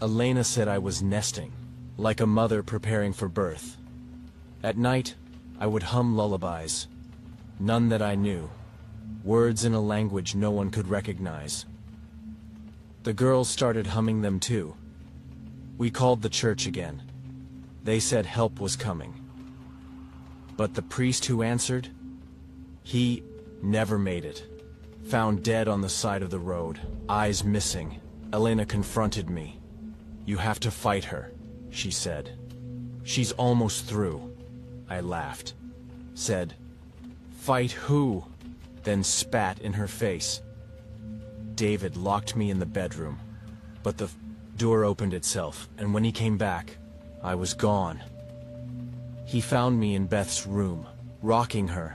Elena said I was nesting, like a mother preparing for birth. At night, I would hum lullabies. None that I knew. Words in a language no one could recognize. The girls started humming them too. We called the church again. They said help was coming. But the priest who answered, he never made it. Found dead on the side of the road, eyes missing. Elena confronted me. You have to fight her, she said. She's almost through. I laughed. Said, fight who? Then spat in her face. David locked me in the bedroom, but the door opened itself, and when he came back, I was gone. He found me in Beth's room, rocking her,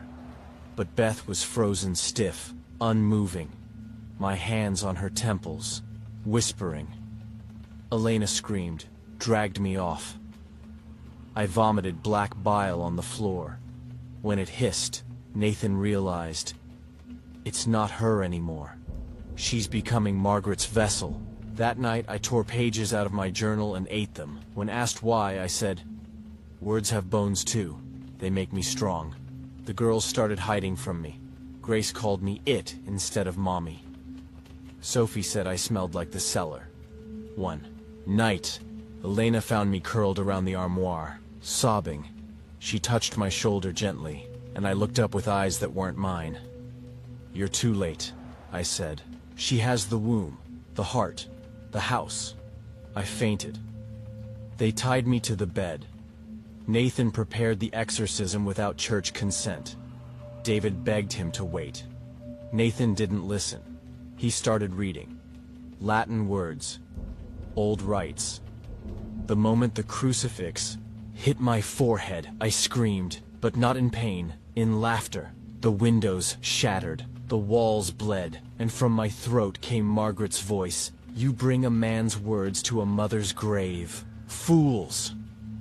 but Beth was frozen stiff, unmoving, my hands on her temples, whispering. Elena screamed, dragged me off. I vomited black bile on the floor. When it hissed, Nathan realized, it's not her anymore. She's becoming Margaret's vessel. That night, I tore pages out of my journal and ate them. When asked why, I said, words have bones too. They make me strong. The girls started hiding from me. Grace called me it instead of mommy. Sophie said I smelled like the cellar. One night, Elena found me curled around the armoire, sobbing. She touched my shoulder gently, and I looked up with eyes that weren't mine. You're too late, I said. She has the womb, the heart, the house. I fainted. They tied me to the bed. Nathan prepared the exorcism without church consent. David begged him to wait. Nathan didn't listen. He started reading. Latin words. Old rites. The moment the crucifix hit my forehead, I screamed, but not in pain, in laughter. The windows shattered, the walls bled, and from my throat came Margaret's voice. You bring a man's words to a mother's grave. Fools!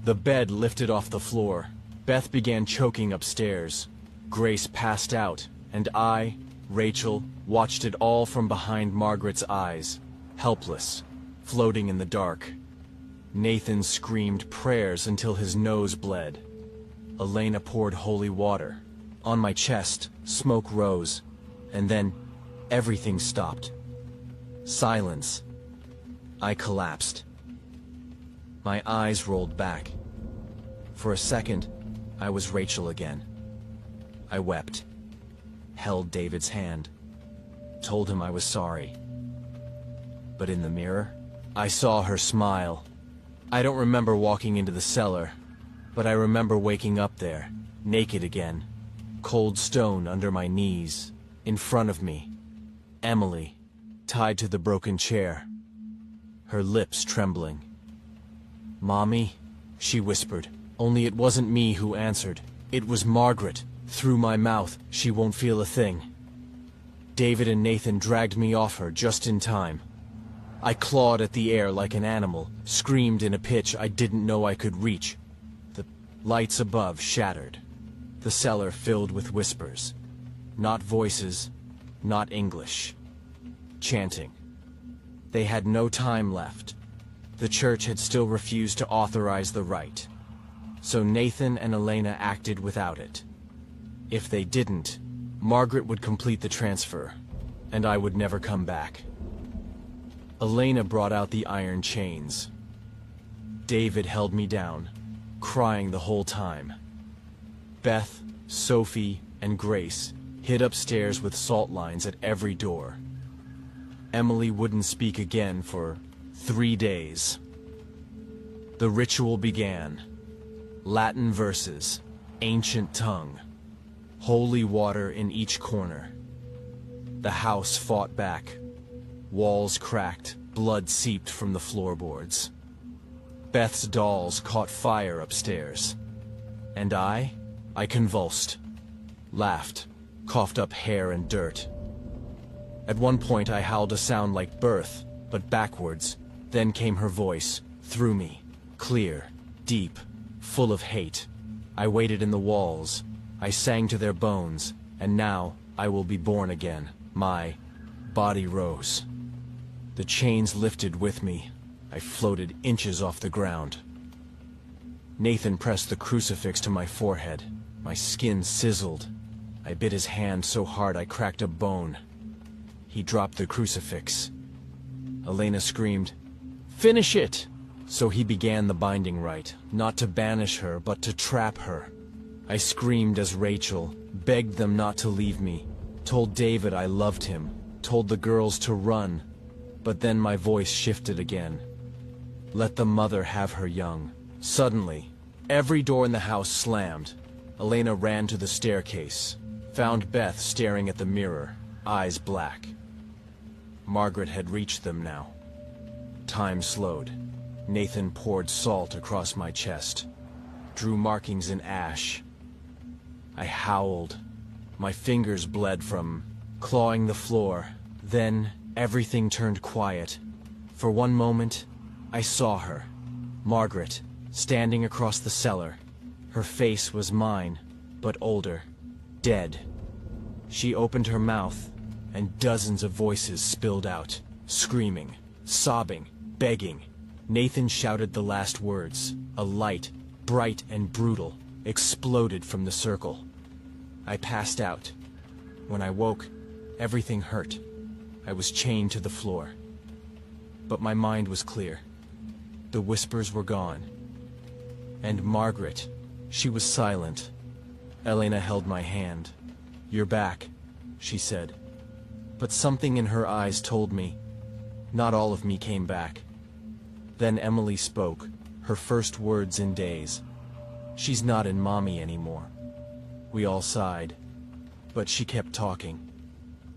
The bed lifted off the floor. Beth began choking upstairs. Grace passed out, and I, Rachel, watched it all from behind Margaret's eyes, helpless, floating in the dark. Nathan screamed prayers until his nose bled. Elena poured holy water. On my chest, smoke rose, and then everything stopped. Silence. I collapsed. My eyes rolled back. For a second, I was Rachel again. I wept, held David's hand, told him I was sorry. But in the mirror, I saw her smile. I don't remember walking into the cellar, but I remember waking up there, naked again, cold stone under my knees, in front of me, Emily, tied to the broken chair, her lips trembling. Mommy, she whispered, only it wasn't me who answered. It was Margaret. Through my mouth, she won't feel a thing. David and Nathan dragged me off her just in time. I clawed at the air like an animal, screamed in a pitch I didn't know I could reach. The lights above shattered. The cellar filled with whispers. Not voices, not English. Chanting. They had no time left. The church had still refused to authorize the rite. So Nathan and Elena acted without it. If they didn't, Margaret would complete the transfer, and I would never come back. Elena brought out the iron chains. David held me down, crying the whole time. Beth, Sophie, and Grace hid upstairs with salt lines at every door. Emily wouldn't speak again for 3 days. The ritual began. Latin verses, ancient tongue, holy water in each corner. The house fought back. Walls cracked, blood seeped from the floorboards. Beth's dolls caught fire upstairs. And I convulsed, laughed, coughed up hair and dirt. At one point I howled a sound like birth, but backwards. Then came her voice, through me, clear, deep, full of hate. I waited in the walls. I sang to their bones, and now I will be born again. My body rose. The chains lifted with me. I floated inches off the ground. Nathan pressed the crucifix to my forehead. My skin sizzled. I bit his hand so hard I cracked a bone. He dropped the crucifix. Elena screamed, "Finish it!" So he began the binding rite, not to banish her, but to trap her. I screamed as Rachel, begged them not to leave me, told David I loved him, told the girls to run, but then my voice shifted again. Let the mother have her young. Suddenly, every door in the house slammed. Elena ran to the staircase, found Beth staring at the mirror, eyes black. Margaret had reached them now. Time slowed. Nathan poured salt across my chest, drew markings in ash. I howled. My fingers bled from clawing the floor. Then everything turned quiet. For one moment, I saw her, Margaret, standing across the cellar. Her face was mine, but older, dead. She opened her mouth, and dozens of voices spilled out, screaming, sobbing, begging. Nathan shouted the last words. A light, bright and brutal, exploded from the circle. I passed out. When I woke, everything hurt. I was chained to the floor. But my mind was clear. The whispers were gone. And Margaret, she was silent. Elena held my hand. "You're back," she said. But something in her eyes told me, not all of me came back. Then Emily spoke, her first words in days. "She's not in Mommy anymore." We all sighed, but she kept talking.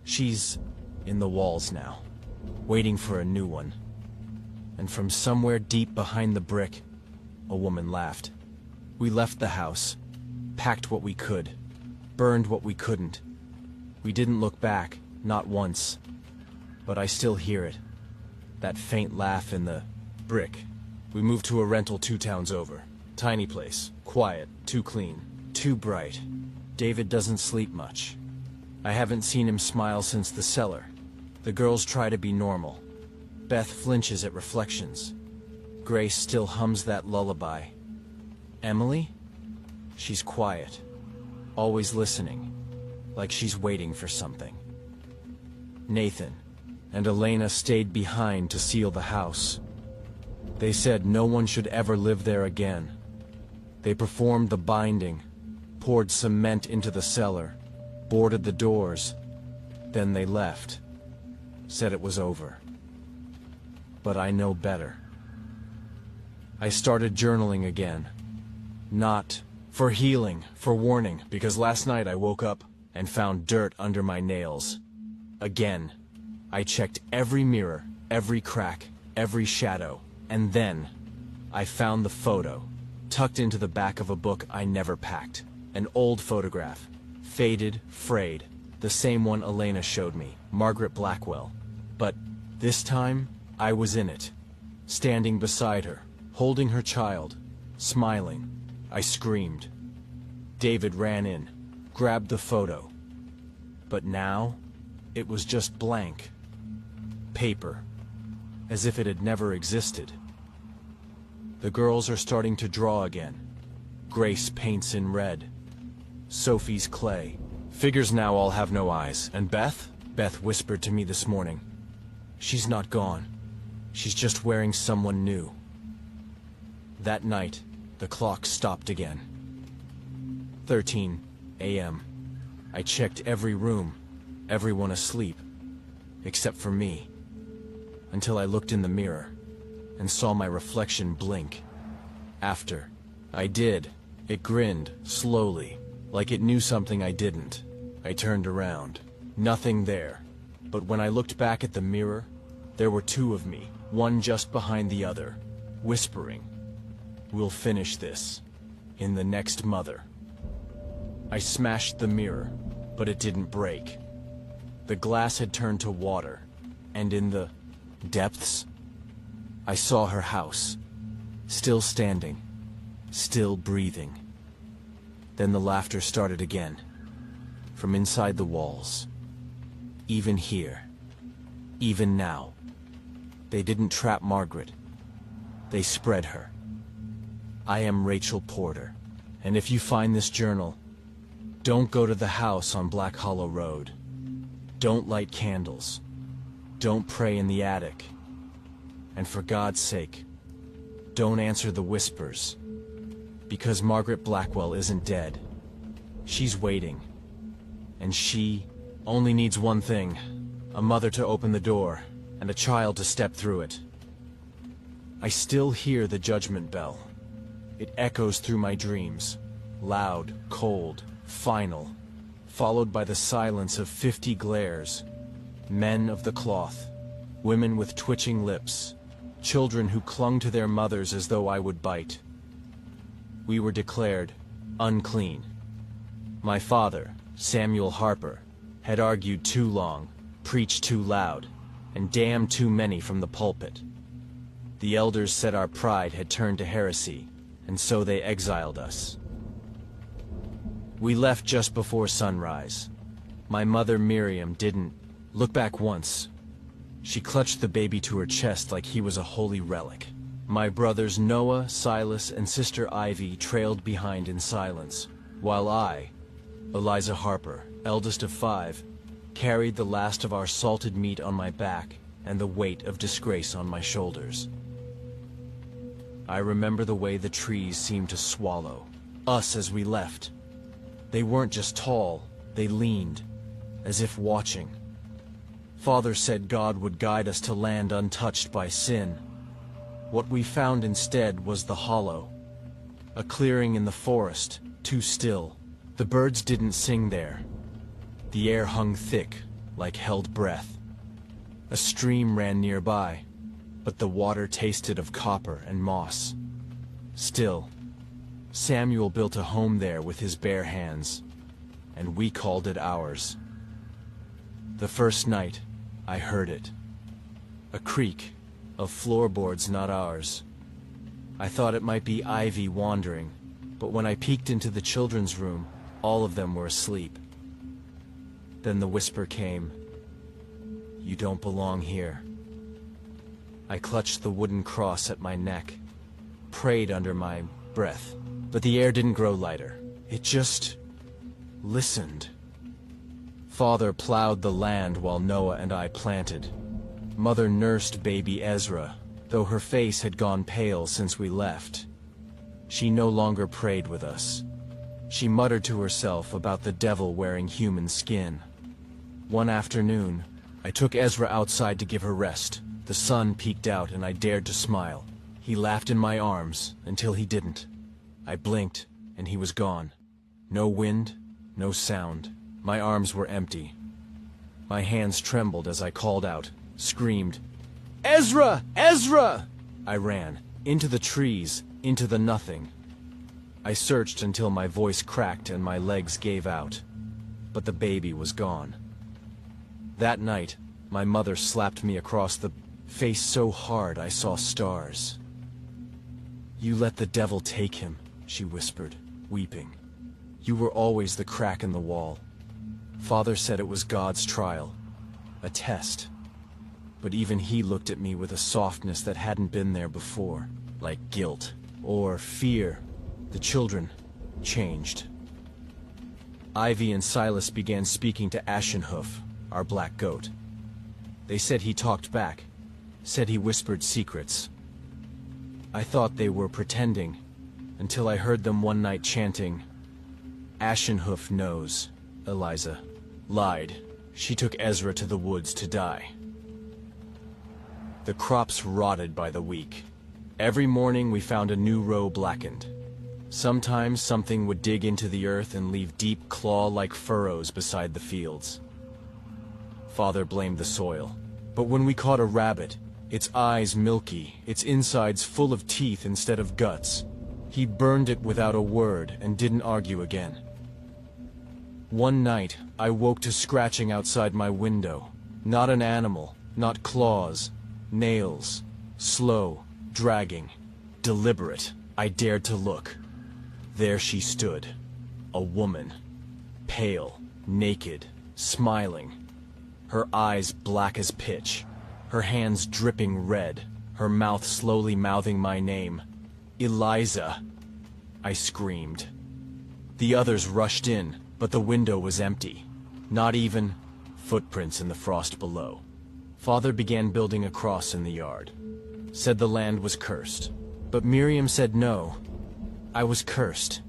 "She's in the walls now, waiting for a new one." And from somewhere deep behind the brick, a woman laughed. We left the house, packed what we could, burned what we couldn't. We didn't look back, not once. But I still hear it, that faint laugh in the brick. We moved to a rental 2 towns over. Tiny place, quiet, too clean, too bright. David doesn't sleep much. I haven't seen him smile since the cellar. The girls try to be normal. Beth flinches at reflections. Grace still hums that lullaby. Emily? She's quiet, always listening, like she's waiting for something. Nathan and Elena stayed behind to seal the house. They said no one should ever live there again. They performed the binding, poured cement into the cellar, boarded the doors. Then they left, said it was over. But I know better. I started journaling again. Not for healing, for warning, because last night I woke up and found dirt under my nails. Again, I checked every mirror, every crack, every shadow, and then I found the photo, tucked into the back of a book I never packed. An old photograph, faded, frayed, the same one Elena showed me, Margaret Blackwell. But this time, I was in it, standing beside her, holding her child, smiling. I screamed. David ran in, grabbed the photo. But now, it was just blank. Paper, as if it had never existed. The girls are starting to draw again. Grace paints in red. Sophie's clay. Figures now all have no eyes. And Beth? Beth whispered to me this morning. She's not gone. She's just wearing someone new. That night, the clock stopped again. 13 a.m. I checked every room, everyone asleep, except for me, until I looked in the mirror and saw my reflection blink. After I did, it grinned, slowly, like it knew something I didn't. I turned around. Nothing there. But when I looked back at the mirror, there were two of me, one just behind the other, whispering, "We'll finish this in the next mother." I smashed the mirror, but it didn't break. The glass had turned to water, and in the depths, I saw her house, still standing, still breathing. Then the laughter started again, from inside the walls. Even here, even now. They didn't trap Margaret. They spread her. I am Rachel Porter, and if you find this journal, don't go to the house on Black Hollow Road. Don't light candles. Don't pray in the attic. And for God's sake, don't answer the whispers. Because Margaret Blackwell isn't dead. She's waiting. And she only needs one thing: a mother to open the door, and a child to step through it. I still hear the judgment bell. It echoes through my dreams, loud, cold, final, followed by the silence of 50 glares. Men of the cloth, women with twitching lips, children who clung to their mothers as though I would bite. We were declared unclean. My father, Samuel Harper, had argued too long, preached too loud, and damned too many from the pulpit. The elders said our pride had turned to heresy, and so they exiled us. We left just before sunrise. My mother, Miriam, didn't look back once. She clutched the baby to her chest like he was a holy relic. My brothers Noah, Silas, and sister Ivy trailed behind in silence, while I, Eliza Harper, eldest of 5, carried the last of our salted meat on my back and the weight of disgrace on my shoulders. I remember the way the trees seemed to swallow us as we left. They weren't just tall, they leaned, as if watching. Father said God would guide us to land untouched by sin. What we found instead was the hollow, a clearing in the forest, too still. The birds didn't sing there. The air hung thick, like held breath. A stream ran nearby, but the water tasted of copper and moss. Still, Samuel built a home there with his bare hands, and we called it ours. The first night, I heard it. A creak of floorboards not ours. I thought it might be Ivy wandering, but when I peeked into the children's room, all of them were asleep. Then the whisper came, "You don't belong here." I clutched the wooden cross at my neck, prayed under my breath, but the air didn't grow lighter. It just listened. Father plowed the land while Noah and I planted. Mother nursed baby Ezra, though her face had gone pale since we left. She no longer prayed with us. She muttered to herself about the devil wearing human skin. One afternoon, I took Ezra outside to give her rest. The sun peeked out and I dared to smile. He laughed in my arms until he didn't. I blinked and he was gone. No wind, no sound. My arms were empty. My hands trembled as I called out, screamed, "Ezra! Ezra!" I ran, into the trees, into the nothing. I searched until my voice cracked and my legs gave out. But the baby was gone. That night, my mother slapped me across the face so hard I saw stars. "You let the devil take him," she whispered, weeping. "You were always the crack in the wall." Father said it was God's trial, a test. But even he looked at me with a softness that hadn't been there before, like guilt or fear. The children changed. Ivy and Silas began speaking to Ashenhoof, our black goat. They said he talked back, said he whispered secrets. I thought they were pretending, until I heard them one night chanting, "Ashenhoof knows, Eliza lied. She took Ezra to the woods to die. The crops rotted by the week. Every morning we found a new row blackened. Sometimes something would dig into the earth and leave deep claw-like furrows beside the fields. Father blamed the soil. But when we caught a rabbit, its eyes milky, its insides full of teeth instead of guts, he burned it without a word and didn't argue again. One night, I woke to scratching outside my window. Not an animal, not claws, nails. Slow, dragging, deliberate. I dared to look. There she stood. A woman. Pale, naked, smiling. Her eyes black as pitch. Her hands dripping red. Her mouth slowly mouthing my name. Eliza! I screamed. The others rushed in, but the window was empty. Not even footprints in the frost below. Father began building a cross in the yard. Said the land was cursed. But Miriam said no. I was cursed.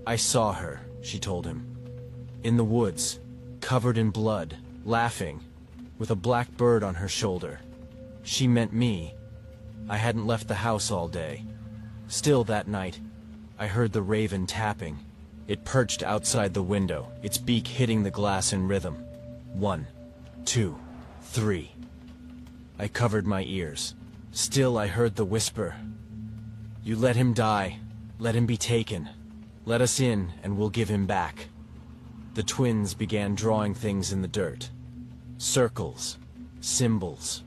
I saw her, she told him. In the woods, covered in blood, laughing, with a black bird on her shoulder. She meant me. I hadn't left the house all day. Still that night, I heard the raven tapping. It perched outside the window, its beak hitting the glass in rhythm. 1, 2, 3. I covered my ears. Still I heard the whisper. You let him die. Let him be taken. Let us in, and we'll give him back. The twins began drawing things in the dirt. Circles. Symbols.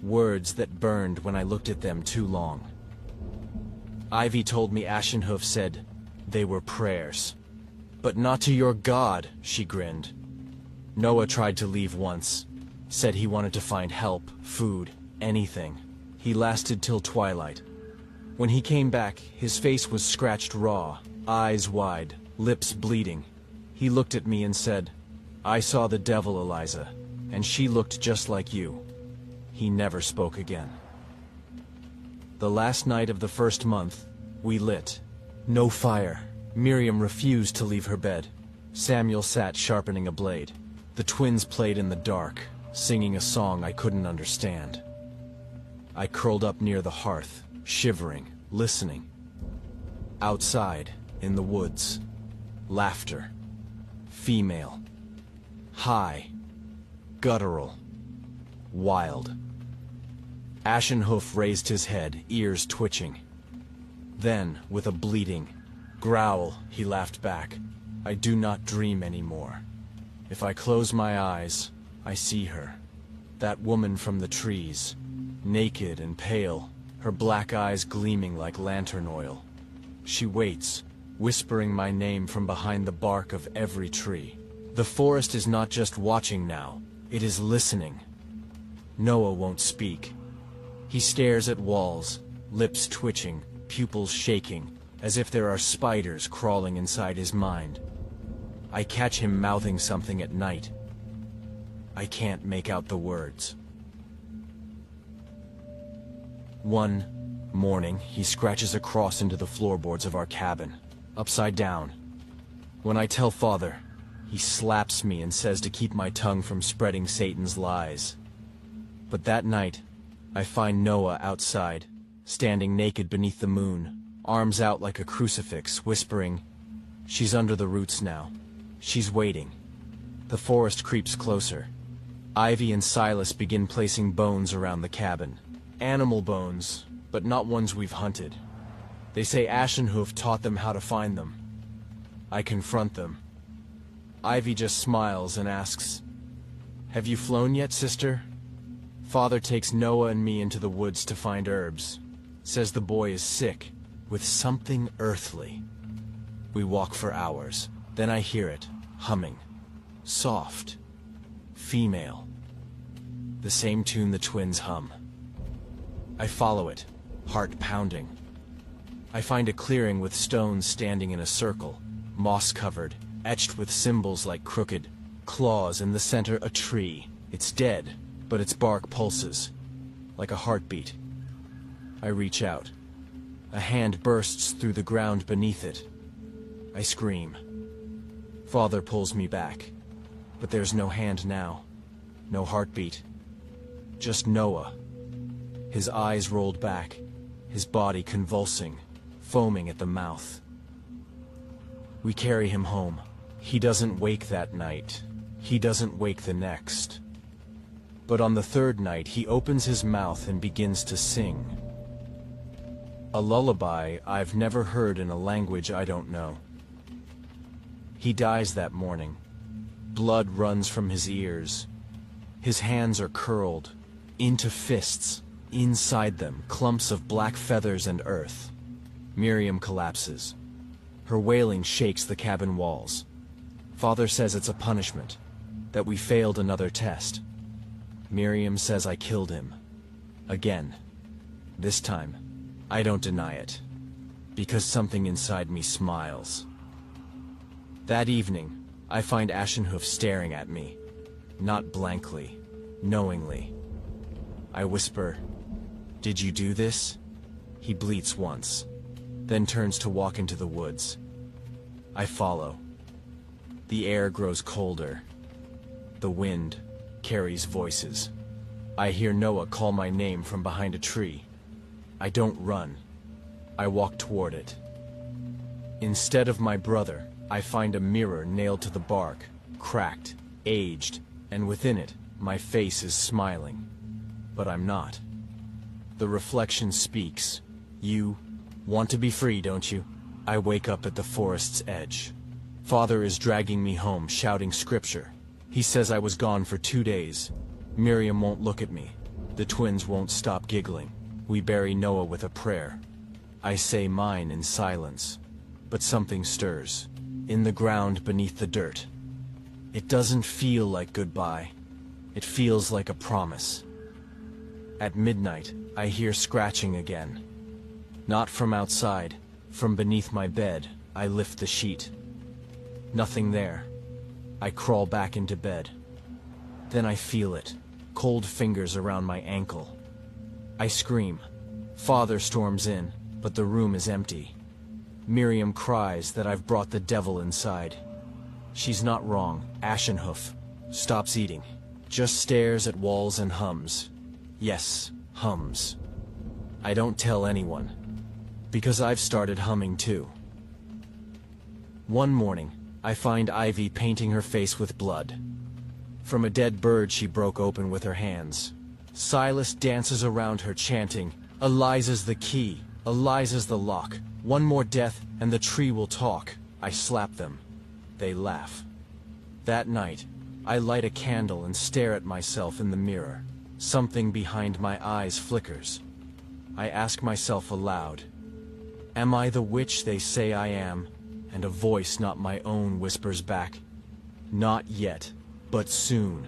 Words that burned when I looked at them too long. Ivy told me Ashenhoof said they were prayers. But not to your God, she grinned. Noah tried to leave once. Said he wanted to find help, food, anything. He lasted till twilight. When he came back, his face was scratched raw, eyes wide, lips bleeding. He looked at me and said, I saw the devil, Eliza, and she looked just like you. He never spoke again. The last night of the first month, we lit. No fire. Miriam refused to leave her bed. Samuel sat sharpening a blade. The twins played in the dark, singing a song I couldn't understand. I curled up near the hearth, shivering, listening. Outside, in the woods, laughter. Female. High. Guttural. Wild. Ashenhoof raised his head, ears twitching. Then, with a bleating growl, he laughed back. I do not dream anymore. If I close my eyes, I see her. That woman from the trees, naked and pale, her black eyes gleaming like lantern oil. She waits, whispering my name from behind the bark of every tree. The forest is not just watching now, it is listening. Noah won't speak. He stares at walls, lips twitching, pupils shaking, as if there are spiders crawling inside his mind. I catch him mouthing something at night. I can't make out the words. One morning, he scratches a cross into the floorboards of our cabin, upside down. When I tell Father, he slaps me and says to keep my tongue from spreading Satan's lies. But that night, I find Noah outside, standing naked beneath the moon, arms out like a crucifix, whispering, she's under the roots now. She's waiting. The forest creeps closer. Ivy and Silas begin placing bones around the cabin. Animal bones, but not ones we've hunted. They say Ashenhoof taught them how to find them. I confront them. Ivy just smiles and asks, have you flown yet, sister? Father takes Noah and me into the woods to find herbs. Says the boy is sick, with something earthly. We walk for hours. Then I hear it, humming. Soft. Female. The same tune the twins hum. I follow it, heart pounding. I find a clearing with stones standing in a circle, moss-covered, etched with symbols like crooked claws. In the center, a tree. It's dead, but its bark pulses, like a heartbeat. I reach out. A hand bursts through the ground beneath it. I scream. Father pulls me back, but there's no hand now, no heartbeat, just Noah. His eyes rolled back, his body convulsing, foaming at the mouth. We carry him home. He doesn't wake that night. He doesn't wake the next. But on the third night, he opens his mouth and begins to sing. A lullaby I've never heard in a language I don't know. He dies that morning. Blood runs from his ears. His hands are curled into fists. Inside them, clumps of black feathers and earth. Miriam collapses. Her wailing shakes the cabin walls. Father says it's a punishment, that we failed another test. Miriam says I killed him. Again. This time, I don't deny it, because something inside me smiles. That evening, I find Ashenhoof staring at me, not blankly, knowingly. I whisper, "Did you do this?" He bleats once, then turns to walk into the woods. I follow. The air grows colder. The wind carries voices. I hear Noah call my name from behind a tree. I don't run. I walk toward it. Instead of my brother, I find a mirror nailed to the bark, cracked, aged, and within it, my face is smiling. But I'm not. The reflection speaks. "You want to be free, don't you?" I wake up at the forest's edge. Father is dragging me home, shouting scripture. He says I was gone for 2 days. Miriam won't look at me. The twins won't stop giggling. We bury Noah with a prayer. I say mine in silence. But something stirs. In the ground beneath the dirt. It doesn't feel like goodbye. It feels like a promise. At midnight, I hear scratching again. Not from outside, from beneath my bed, I lift the sheet. Nothing there. I crawl back into bed. Then I feel it, cold fingers around my ankle. I scream. Father storms in, but the room is empty. Miriam cries that I've brought the devil inside. She's not wrong. Ashenhoof stops eating, just stares at walls and hums. Yes, hums. I don't tell anyone, because I've started humming too. One morning, I find Ivy painting her face with blood. From a dead bird she broke open with her hands. Silas dances around her chanting, "Eliza's the key, Eliza's the lock. One more death and the tree will talk." I slap them. They laugh. That night, I light a candle and stare at myself in the mirror. Something behind my eyes flickers. I ask myself aloud, am I the witch they say I am? And a voice not my own whispers back, "Not yet, but soon."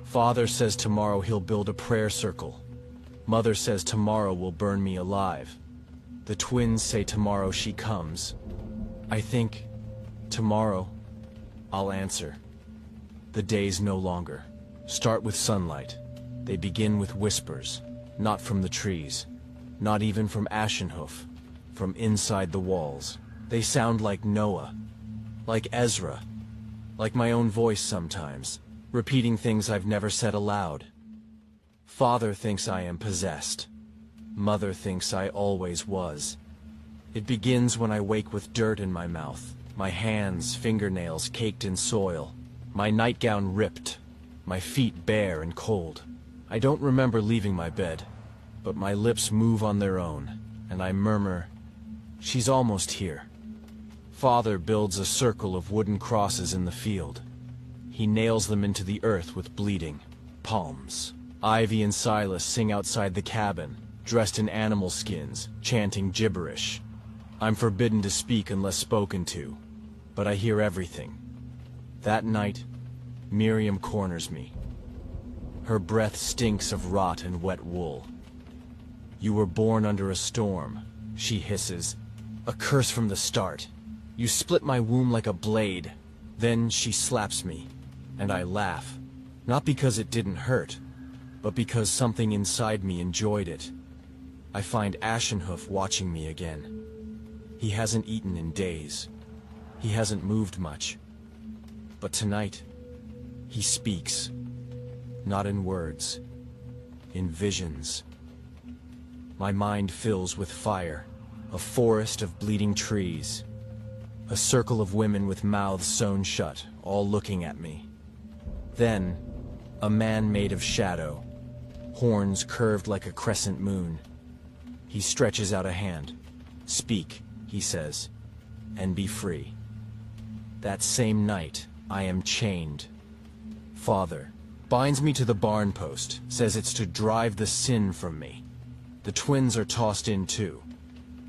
Father says tomorrow he'll build a prayer circle. Mother says tomorrow will burn me alive. The twins say tomorrow she comes. I think, tomorrow, I'll answer. The days no longer start with sunlight. They begin with whispers, not from the trees, not even from Ashenhoof, from inside the walls. They sound like Noah, like Ezra, like my own voice sometimes, repeating things I've never said aloud. Father thinks I am possessed. Mother thinks I always was. It begins when I wake with dirt in my mouth, my hands, fingernails caked in soil, my nightgown ripped, my feet bare and cold. I don't remember leaving my bed, but my lips move on their own, and I murmur, "She's almost here." Father builds a circle of wooden crosses in the field. He nails them into the earth with bleeding palms. Ivy and Silas sing outside the cabin, dressed in animal skins, chanting gibberish. I'm forbidden to speak unless spoken to, but I hear everything. That night, Miriam corners me. Her breath stinks of rot and wet wool. "You were born under a storm," she hisses. "A curse from the start. You split my womb like a blade." Then she slaps me, and I laugh. Not because it didn't hurt, but because something inside me enjoyed it. I find Ashenhoof watching me again. He hasn't eaten in days. He hasn't moved much. But tonight, he speaks. Not in words, in visions. My mind fills with fire, a forest of bleeding trees, a circle of women with mouths sewn shut, all looking at me. Then, a man made of shadow, horns curved like a crescent moon. He stretches out a hand. "Speak," he says, "and be free." That same night, I am chained. Father binds me to the barn post, says it's to drive the sin from me. The twins are tossed in too,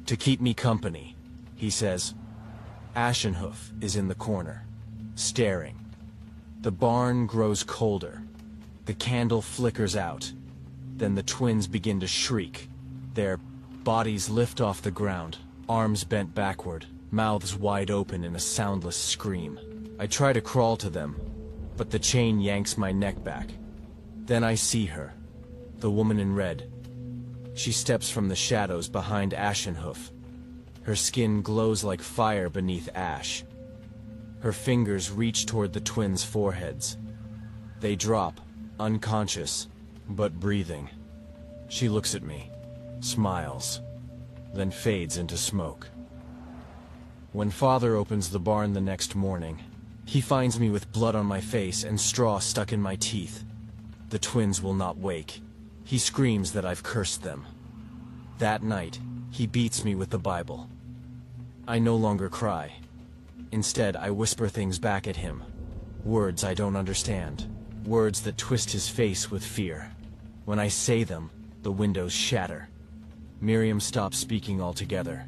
to keep me company, he says. Ashenhoof is in the corner, staring. The barn grows colder. The candle flickers out. Then the twins begin to shriek. Their bodies lift off the ground, arms bent backward, mouths wide open in a soundless scream. I try to crawl to them, but the chain yanks my neck back. Then I see her, the woman in red. She steps from the shadows behind Ashenhoof. Her skin glows like fire beneath ash. Her fingers reach toward the twins' foreheads. They drop, unconscious, but breathing. She looks at me, smiles, then fades into smoke. When Father opens the barn the next morning, he finds me with blood on my face and straw stuck in my teeth. The twins will not wake. He screams that I've cursed them. That night, he beats me with the Bible. I no longer cry. Instead, I whisper things back at him. Words I don't understand. Words that twist his face with fear. When I say them, the windows shatter. Miriam stops speaking altogether.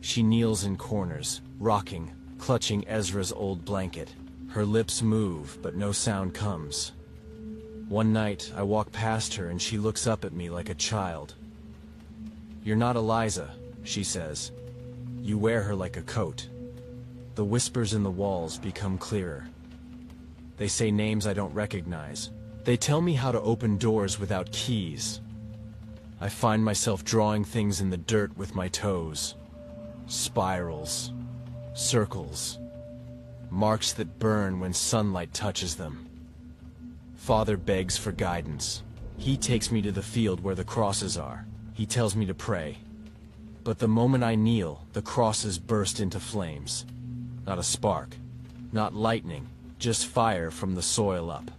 She kneels in corners, rocking, clutching Ezra's old blanket. Her lips move, but no sound comes. One night, I walk past her and she looks up at me like a child. "You're not Eliza," she says. "You wear her like a coat." The whispers in the walls become clearer. They say names I don't recognize. They tell me how to open doors without keys. I find myself drawing things in the dirt with my toes. Spirals, circles, marks that burn when sunlight touches them. Father begs for guidance. He takes me to the field where the crosses are. He tells me to pray. But the moment I kneel, the crosses burst into flames. Not a spark, not lightning, just fire from the soil up.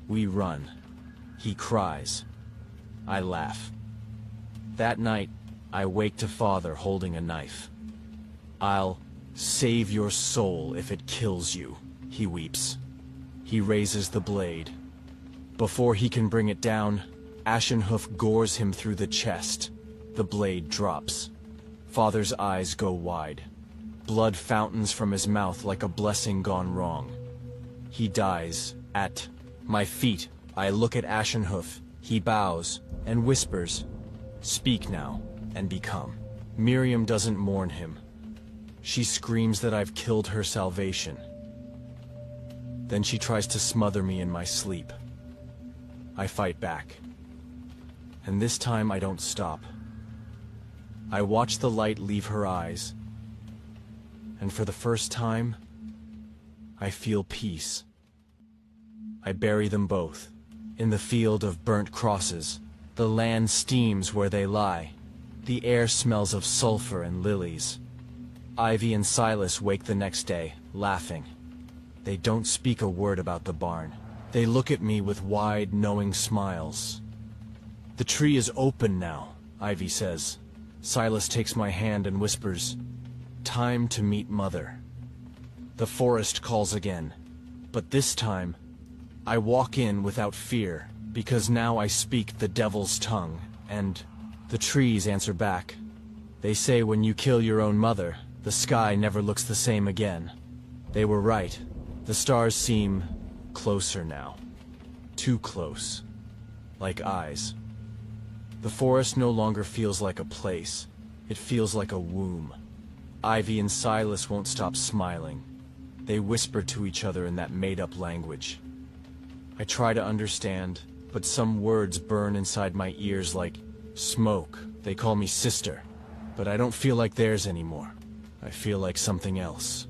We run. He cries. I laugh. That night, I wake to Father holding a knife. "I'll save your soul if it kills you," he weeps. He raises the blade. Before he can bring it down, Ashenhoof gores him through the chest. The blade drops. Father's eyes go wide. Blood fountains from his mouth like a blessing gone wrong. He dies at my feet. I look at Ashenhoof. He bows and whispers, "Speak now and become." Miriam doesn't mourn him. She screams that I've killed her salvation. Then she tries to smother me in my sleep. I fight back. And this time I don't stop. I watch the light leave her eyes. And for the first time, I feel peace. I bury them both. In the field of burnt crosses, the land steams where they lie. The air smells of sulfur and lilies. Ivy and Silas wake the next day, laughing. They don't speak a word about the barn. They look at me with wide, knowing smiles. "The tree is open now," Ivy says. Silas takes my hand and whispers, "Time to meet Mother." The forest calls again, but this time, I walk in without fear, because now I speak the devil's tongue, and the trees answer back. They say when you kill your own mother, the sky never looks the same again. They were right. The stars seem closer now. Too close. Like eyes. The forest no longer feels like a place. It feels like a womb. Ivy and Silas won't stop smiling. They whisper to each other in that made-up language. I try to understand, but some words burn inside my ears like smoke. They call me sister, but I don't feel like theirs anymore. I feel like something else.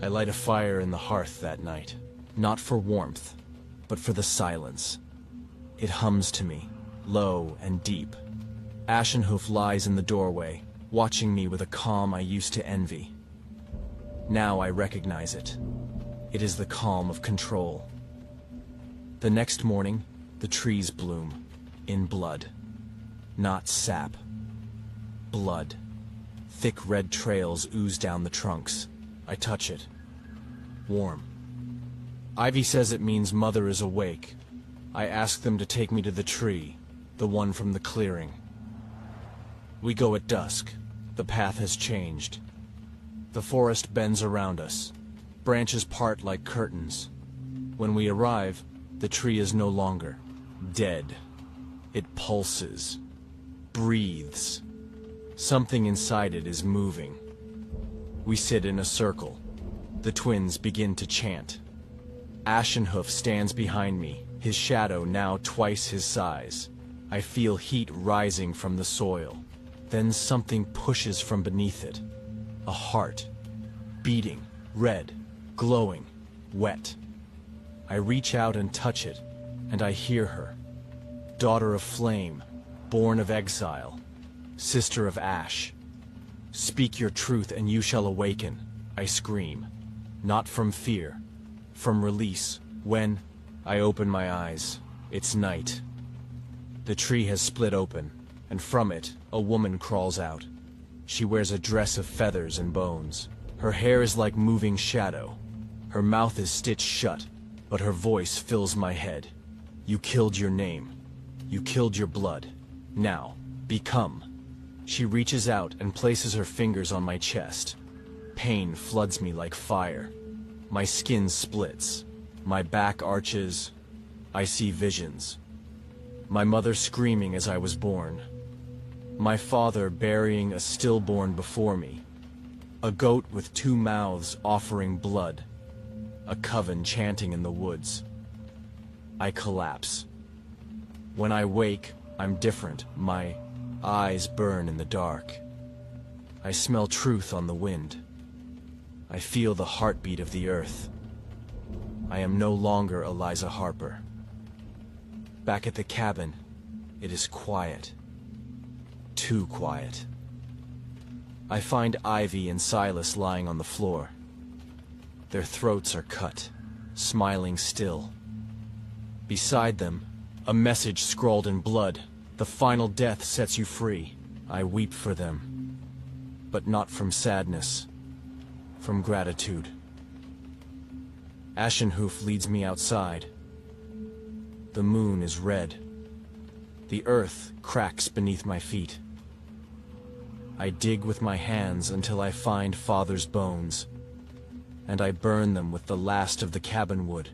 I light a fire in the hearth that night, not for warmth, but for the silence. It hums to me, low and deep. Ashenhoof lies in the doorway, watching me with a calm I used to envy. Now I recognize it. It is the calm of control. The next morning, the trees bloom, in blood. Not sap. Blood. Thick red trails ooze down the trunks. I touch it. Warm. Ivy says it means Mother is awake. I ask them to take me to the tree, the one from the clearing. We go at dusk. The path has changed. The forest bends around us. Branches part like curtains. When we arrive, the tree is no longer dead. It pulses, breathes. Something inside it is moving. We sit in a circle. The twins begin to chant. Ashenhoof stands behind me, his shadow now twice his size. I feel heat rising from the soil. Then something pushes from beneath it. A heart. Beating, red, glowing, wet. I reach out and touch it, and I hear her. Daughter of flame, born of exile, sister of ash. Speak your truth and you shall awaken, I scream. Not from fear, from release. When I open my eyes, it's night. The tree has split open, and from it, a woman crawls out. She wears a dress of feathers and bones. Her hair is like moving shadow. Her mouth is stitched shut, but her voice fills my head. You killed your name. You killed your blood. Now, become. She reaches out and places her fingers on my chest. Pain floods me like fire. My skin splits. My back arches. I see visions. My mother screaming as I was born. My father burying a stillborn before me. A goat with two mouths offering blood. A coven chanting in the woods. I collapse. When I wake, I'm different. My eyes burn in the dark. I smell truth on the wind. I feel the heartbeat of the earth. I am no longer Eliza Harper. Back at the cabin, it is quiet. Too quiet. I find Ivy and Silas lying on the floor. Their throats are cut, smiling still. Beside them, a message scrawled in blood. The final death sets you free. I weep for them, but not from sadness, from gratitude. Ashenhoof leads me outside. The moon is red. The earth cracks beneath my feet. I dig with my hands until I find Father's bones, and I burn them with the last of the cabin wood.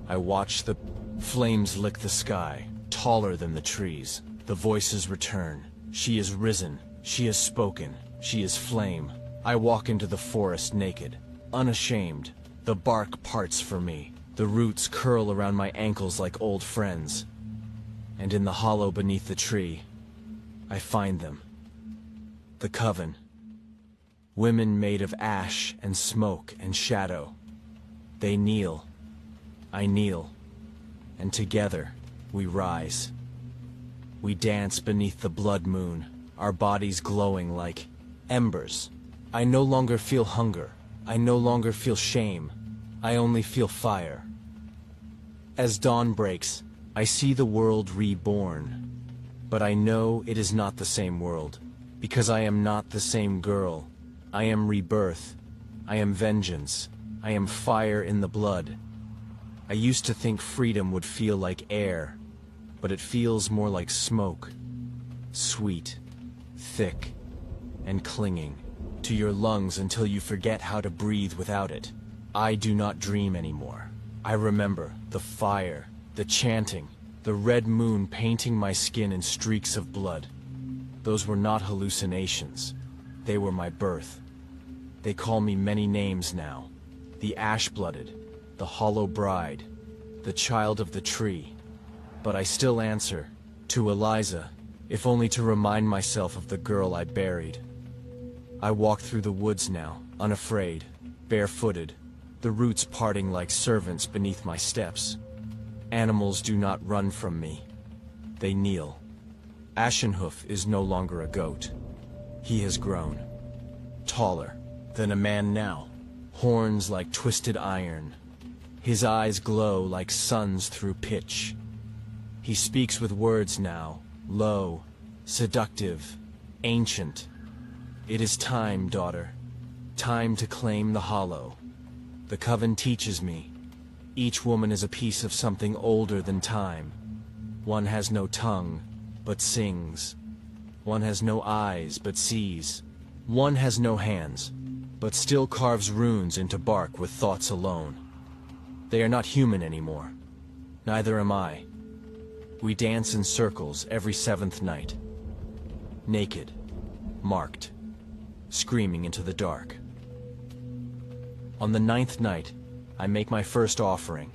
I watch the flames lick the sky, taller than the trees. The voices return. She is risen. She has spoken. She is flame. I walk into the forest naked, unashamed. The bark parts for me. The roots curl around my ankles like old friends. And in the hollow beneath the tree, I find them. The coven. Women made of ash and smoke and shadow. They kneel. I kneel. And together, we rise. We dance beneath the blood moon, our bodies glowing like embers. I no longer feel hunger. I no longer feel shame. I only feel fire. As dawn breaks, I see the world reborn. But I know it is not the same world, because I am not the same girl. I am rebirth. I am vengeance. I am fire in the blood. I used to think freedom would feel like air, but it feels more like smoke. Sweet, thick, and clinging to your lungs until you forget how to breathe without it. I do not dream anymore. I remember the fire, the chanting, the red moon painting my skin in streaks of blood. Those were not hallucinations. They were my birth. They call me many names now. The ash-blooded, the hollow bride, the child of the tree. But I still answer to Eliza, if only to remind myself of the girl I buried. I walk through the woods now, unafraid. barefooted, the roots parting like servants beneath my steps. Animals do not run from me. They kneel. Ashenhoof is no longer a goat. He has grown. Taller than a man now. Horns like twisted iron. His eyes glow like suns through pitch. He speaks with words now, low, seductive, ancient. It is time, daughter. Time to claim the hollow. The coven teaches me. Each woman is a piece of something older than time. One has no tongue, but sings. One has no eyes, but sees. One has no hands, but still carves runes into bark with thoughts alone. They are not human anymore. Neither am I. We dance in circles every 7th night. Naked, marked, screaming into the dark. On the 9th night, I make my first offering.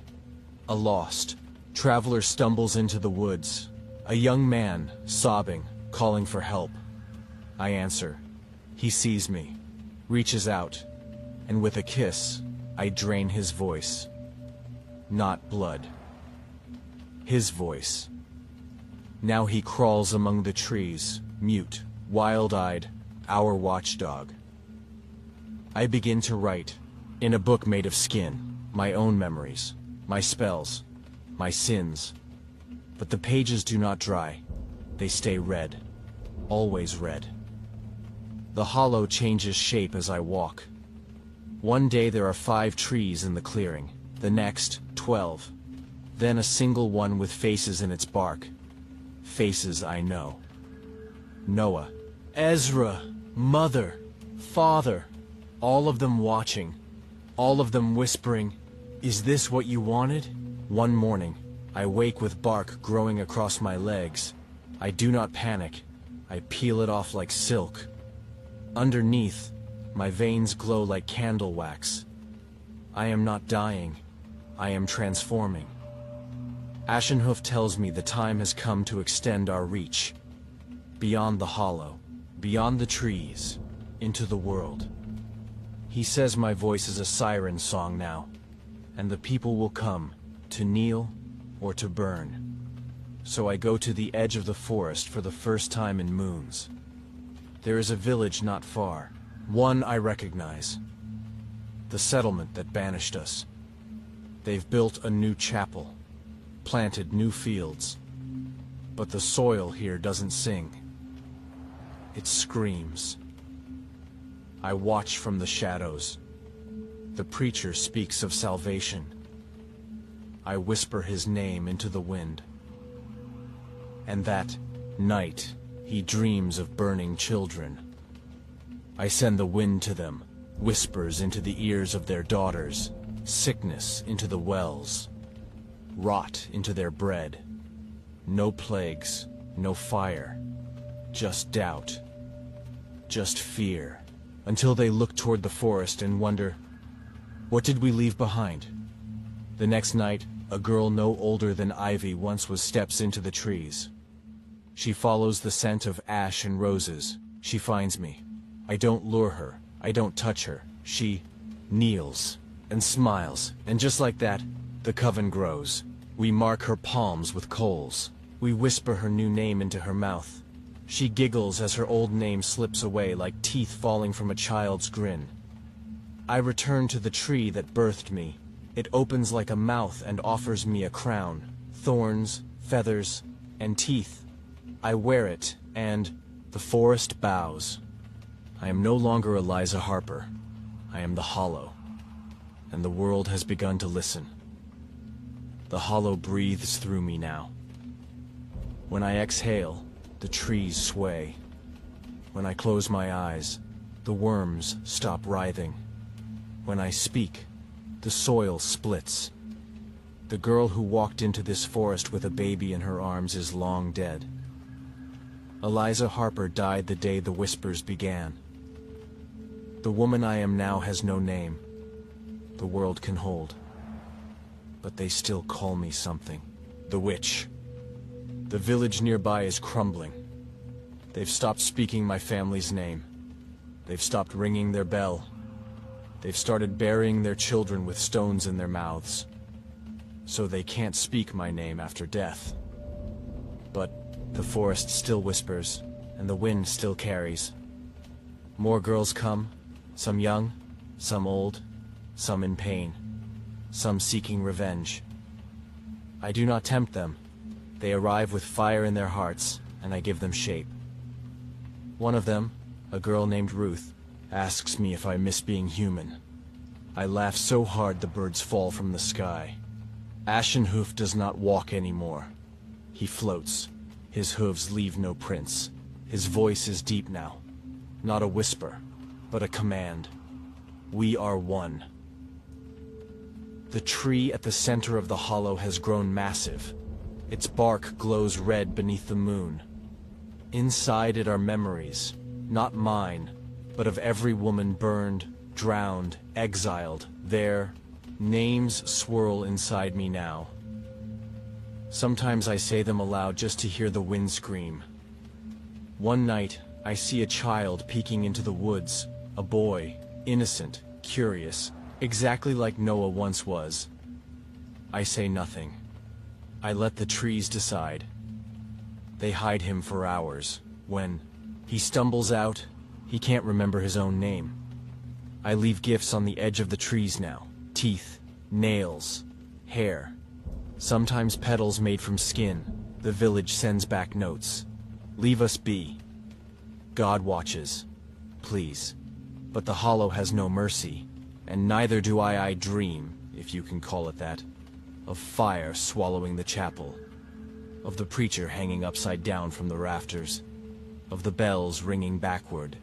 A lost traveler stumbles into the woods. A young man, sobbing, calling for help. I answer. He sees me, reaches out, and with a kiss, I drain his voice. Not blood. His voice. Now he crawls among the trees, mute, wild-eyed, our watchdog. I begin to write, in a book made of skin, my own memories, my spells, my sins. But the pages do not dry. They stay red. Always red. The hollow changes shape as I walk. One day there are 5 trees in the clearing, the next 12. Then a single one with faces in its bark. Faces I know. Noah, Ezra, Mother, Father, all of them watching, all of them whispering, "Is this what you wanted?" One morning, I wake with bark growing across my legs. I do not panic. I peel it off like silk. Underneath, my veins glow like candle wax. I am not dying. I am transforming. Ashenhoof tells me the time has come to extend our reach. Beyond the hollow, beyond the trees, into the world. He says my voice is a siren song now, and the people will come, to kneel or to burn. So I go to the edge of the forest for the first time in moons. There is a village not far, one I recognize. The settlement that banished us. They've built a new chapel, planted new fields. But the soil here doesn't sing. It screams. I watch from the shadows. The preacher speaks of salvation. I whisper his name into the wind. And that night, he dreams of burning children. I send the wind to them, whispers into the ears of their daughters, sickness into the wells, rot into their bread. No plagues, no fire, just doubt, just fear, until they look toward the forest and wonder, what did we leave behind? The next night, a girl no older than Ivy once was steps into the trees. She follows the scent of ash and roses. She finds me. I don't lure her. I don't touch her. She kneels and smiles, and just like that, the coven grows. We mark her palms with coals. We whisper her new name into her mouth. She giggles as her old name slips away like teeth falling from a child's grin. I return to the tree that birthed me. It opens like a mouth and offers me a crown, thorns, feathers, and teeth. I wear it, and the forest bows. I am no longer Eliza Harper. I am the Hollow, and the world has begun to listen. The Hollow breathes through me now. When I exhale, the trees sway. When I close my eyes, the worms stop writhing. When I speak, the soil splits. The girl who walked into this forest with a baby in her arms is long dead. Eliza Harper died the day the whispers began. The woman I am now has no name. The world can hold. But they still call me something. The witch. The village nearby is crumbling. They've stopped speaking my family's name. They've stopped ringing their bell. They've started burying their children with stones in their mouths, so they can't speak my name after death. But the forest still whispers, and the wind still carries. More girls come, some young, some old, some in pain, some seeking revenge. I do not tempt them. They arrive with fire in their hearts, and I give them shape. One of them, a girl named Ruth, asks me if I miss being human. I laugh so hard the birds fall from the sky. Ashenhoof does not walk anymore. He floats. His hooves leave no prints. His voice is deep now. Not a whisper, but a command. We are one. The tree at the center of the hollow has grown massive. Its bark glows red beneath the moon. Inside it are memories, not mine, but of every woman burned, drowned, exiled. Their names swirl inside me now. Sometimes I say them aloud just to hear the wind scream. One night, I see a child peeking into the woods, a boy, innocent, curious, exactly like Noah once was. I say nothing. I let the trees decide. They hide him for hours. When he stumbles out, he can't remember his own name. I leave gifts on the edge of the trees now. Teeth, nails, hair. Sometimes petals made from skin. The village sends back notes. Leave us be. God watches. Please. But the hollow has no mercy, and neither do I dream, if you can call it that, of fire swallowing the chapel, of the preacher hanging upside down from the rafters, of the bells ringing backward.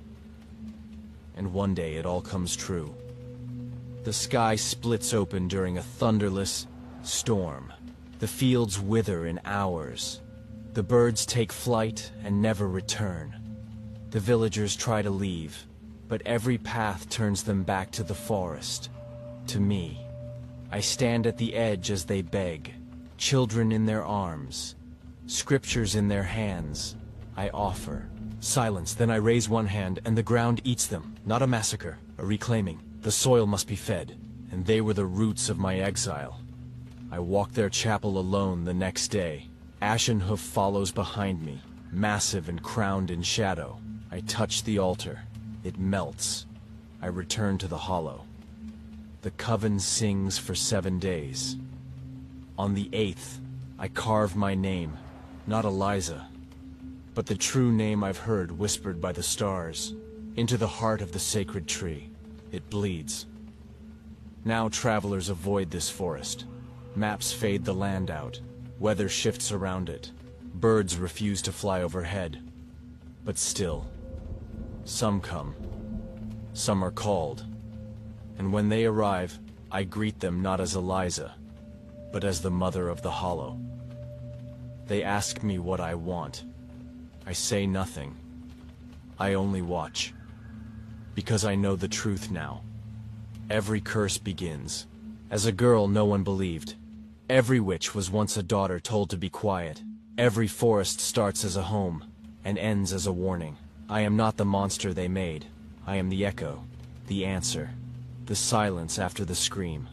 And one day it all comes true. The sky splits open during a thunderless storm. The fields wither in hours. The birds take flight and never return. The villagers try to leave, but every path turns them back to the forest, to me. I stand at the edge as they beg, children in their arms, scriptures in their hands. I offer silence, then I raise one hand, and the ground eats them. Not a massacre, a reclaiming. The soil must be fed, and they were the roots of my exile. I walk their chapel alone the next day. Ashenhoof follows behind me, massive and crowned in shadow. I touch the altar. It melts. I return to the hollow. The coven sings for 7 days. On the 8th, I carve my name, not Eliza, but the true name I've heard whispered by the stars, into the heart of the sacred tree. It bleeds. Now travelers avoid this forest. Maps fade the land out. Weather shifts around it. Birds refuse to fly overhead. But still, some come. Some are called. And when they arrive, I greet them not as Eliza, but as the mother of the hollow. They ask me what I want. I say nothing. I only watch. Because I know the truth now. Every curse begins. As a girl, no one believed. Every witch was once a daughter told to be quiet. Every forest starts as a home, and ends as a warning. I am not the monster they made. I am the echo, the answer, the silence after the scream.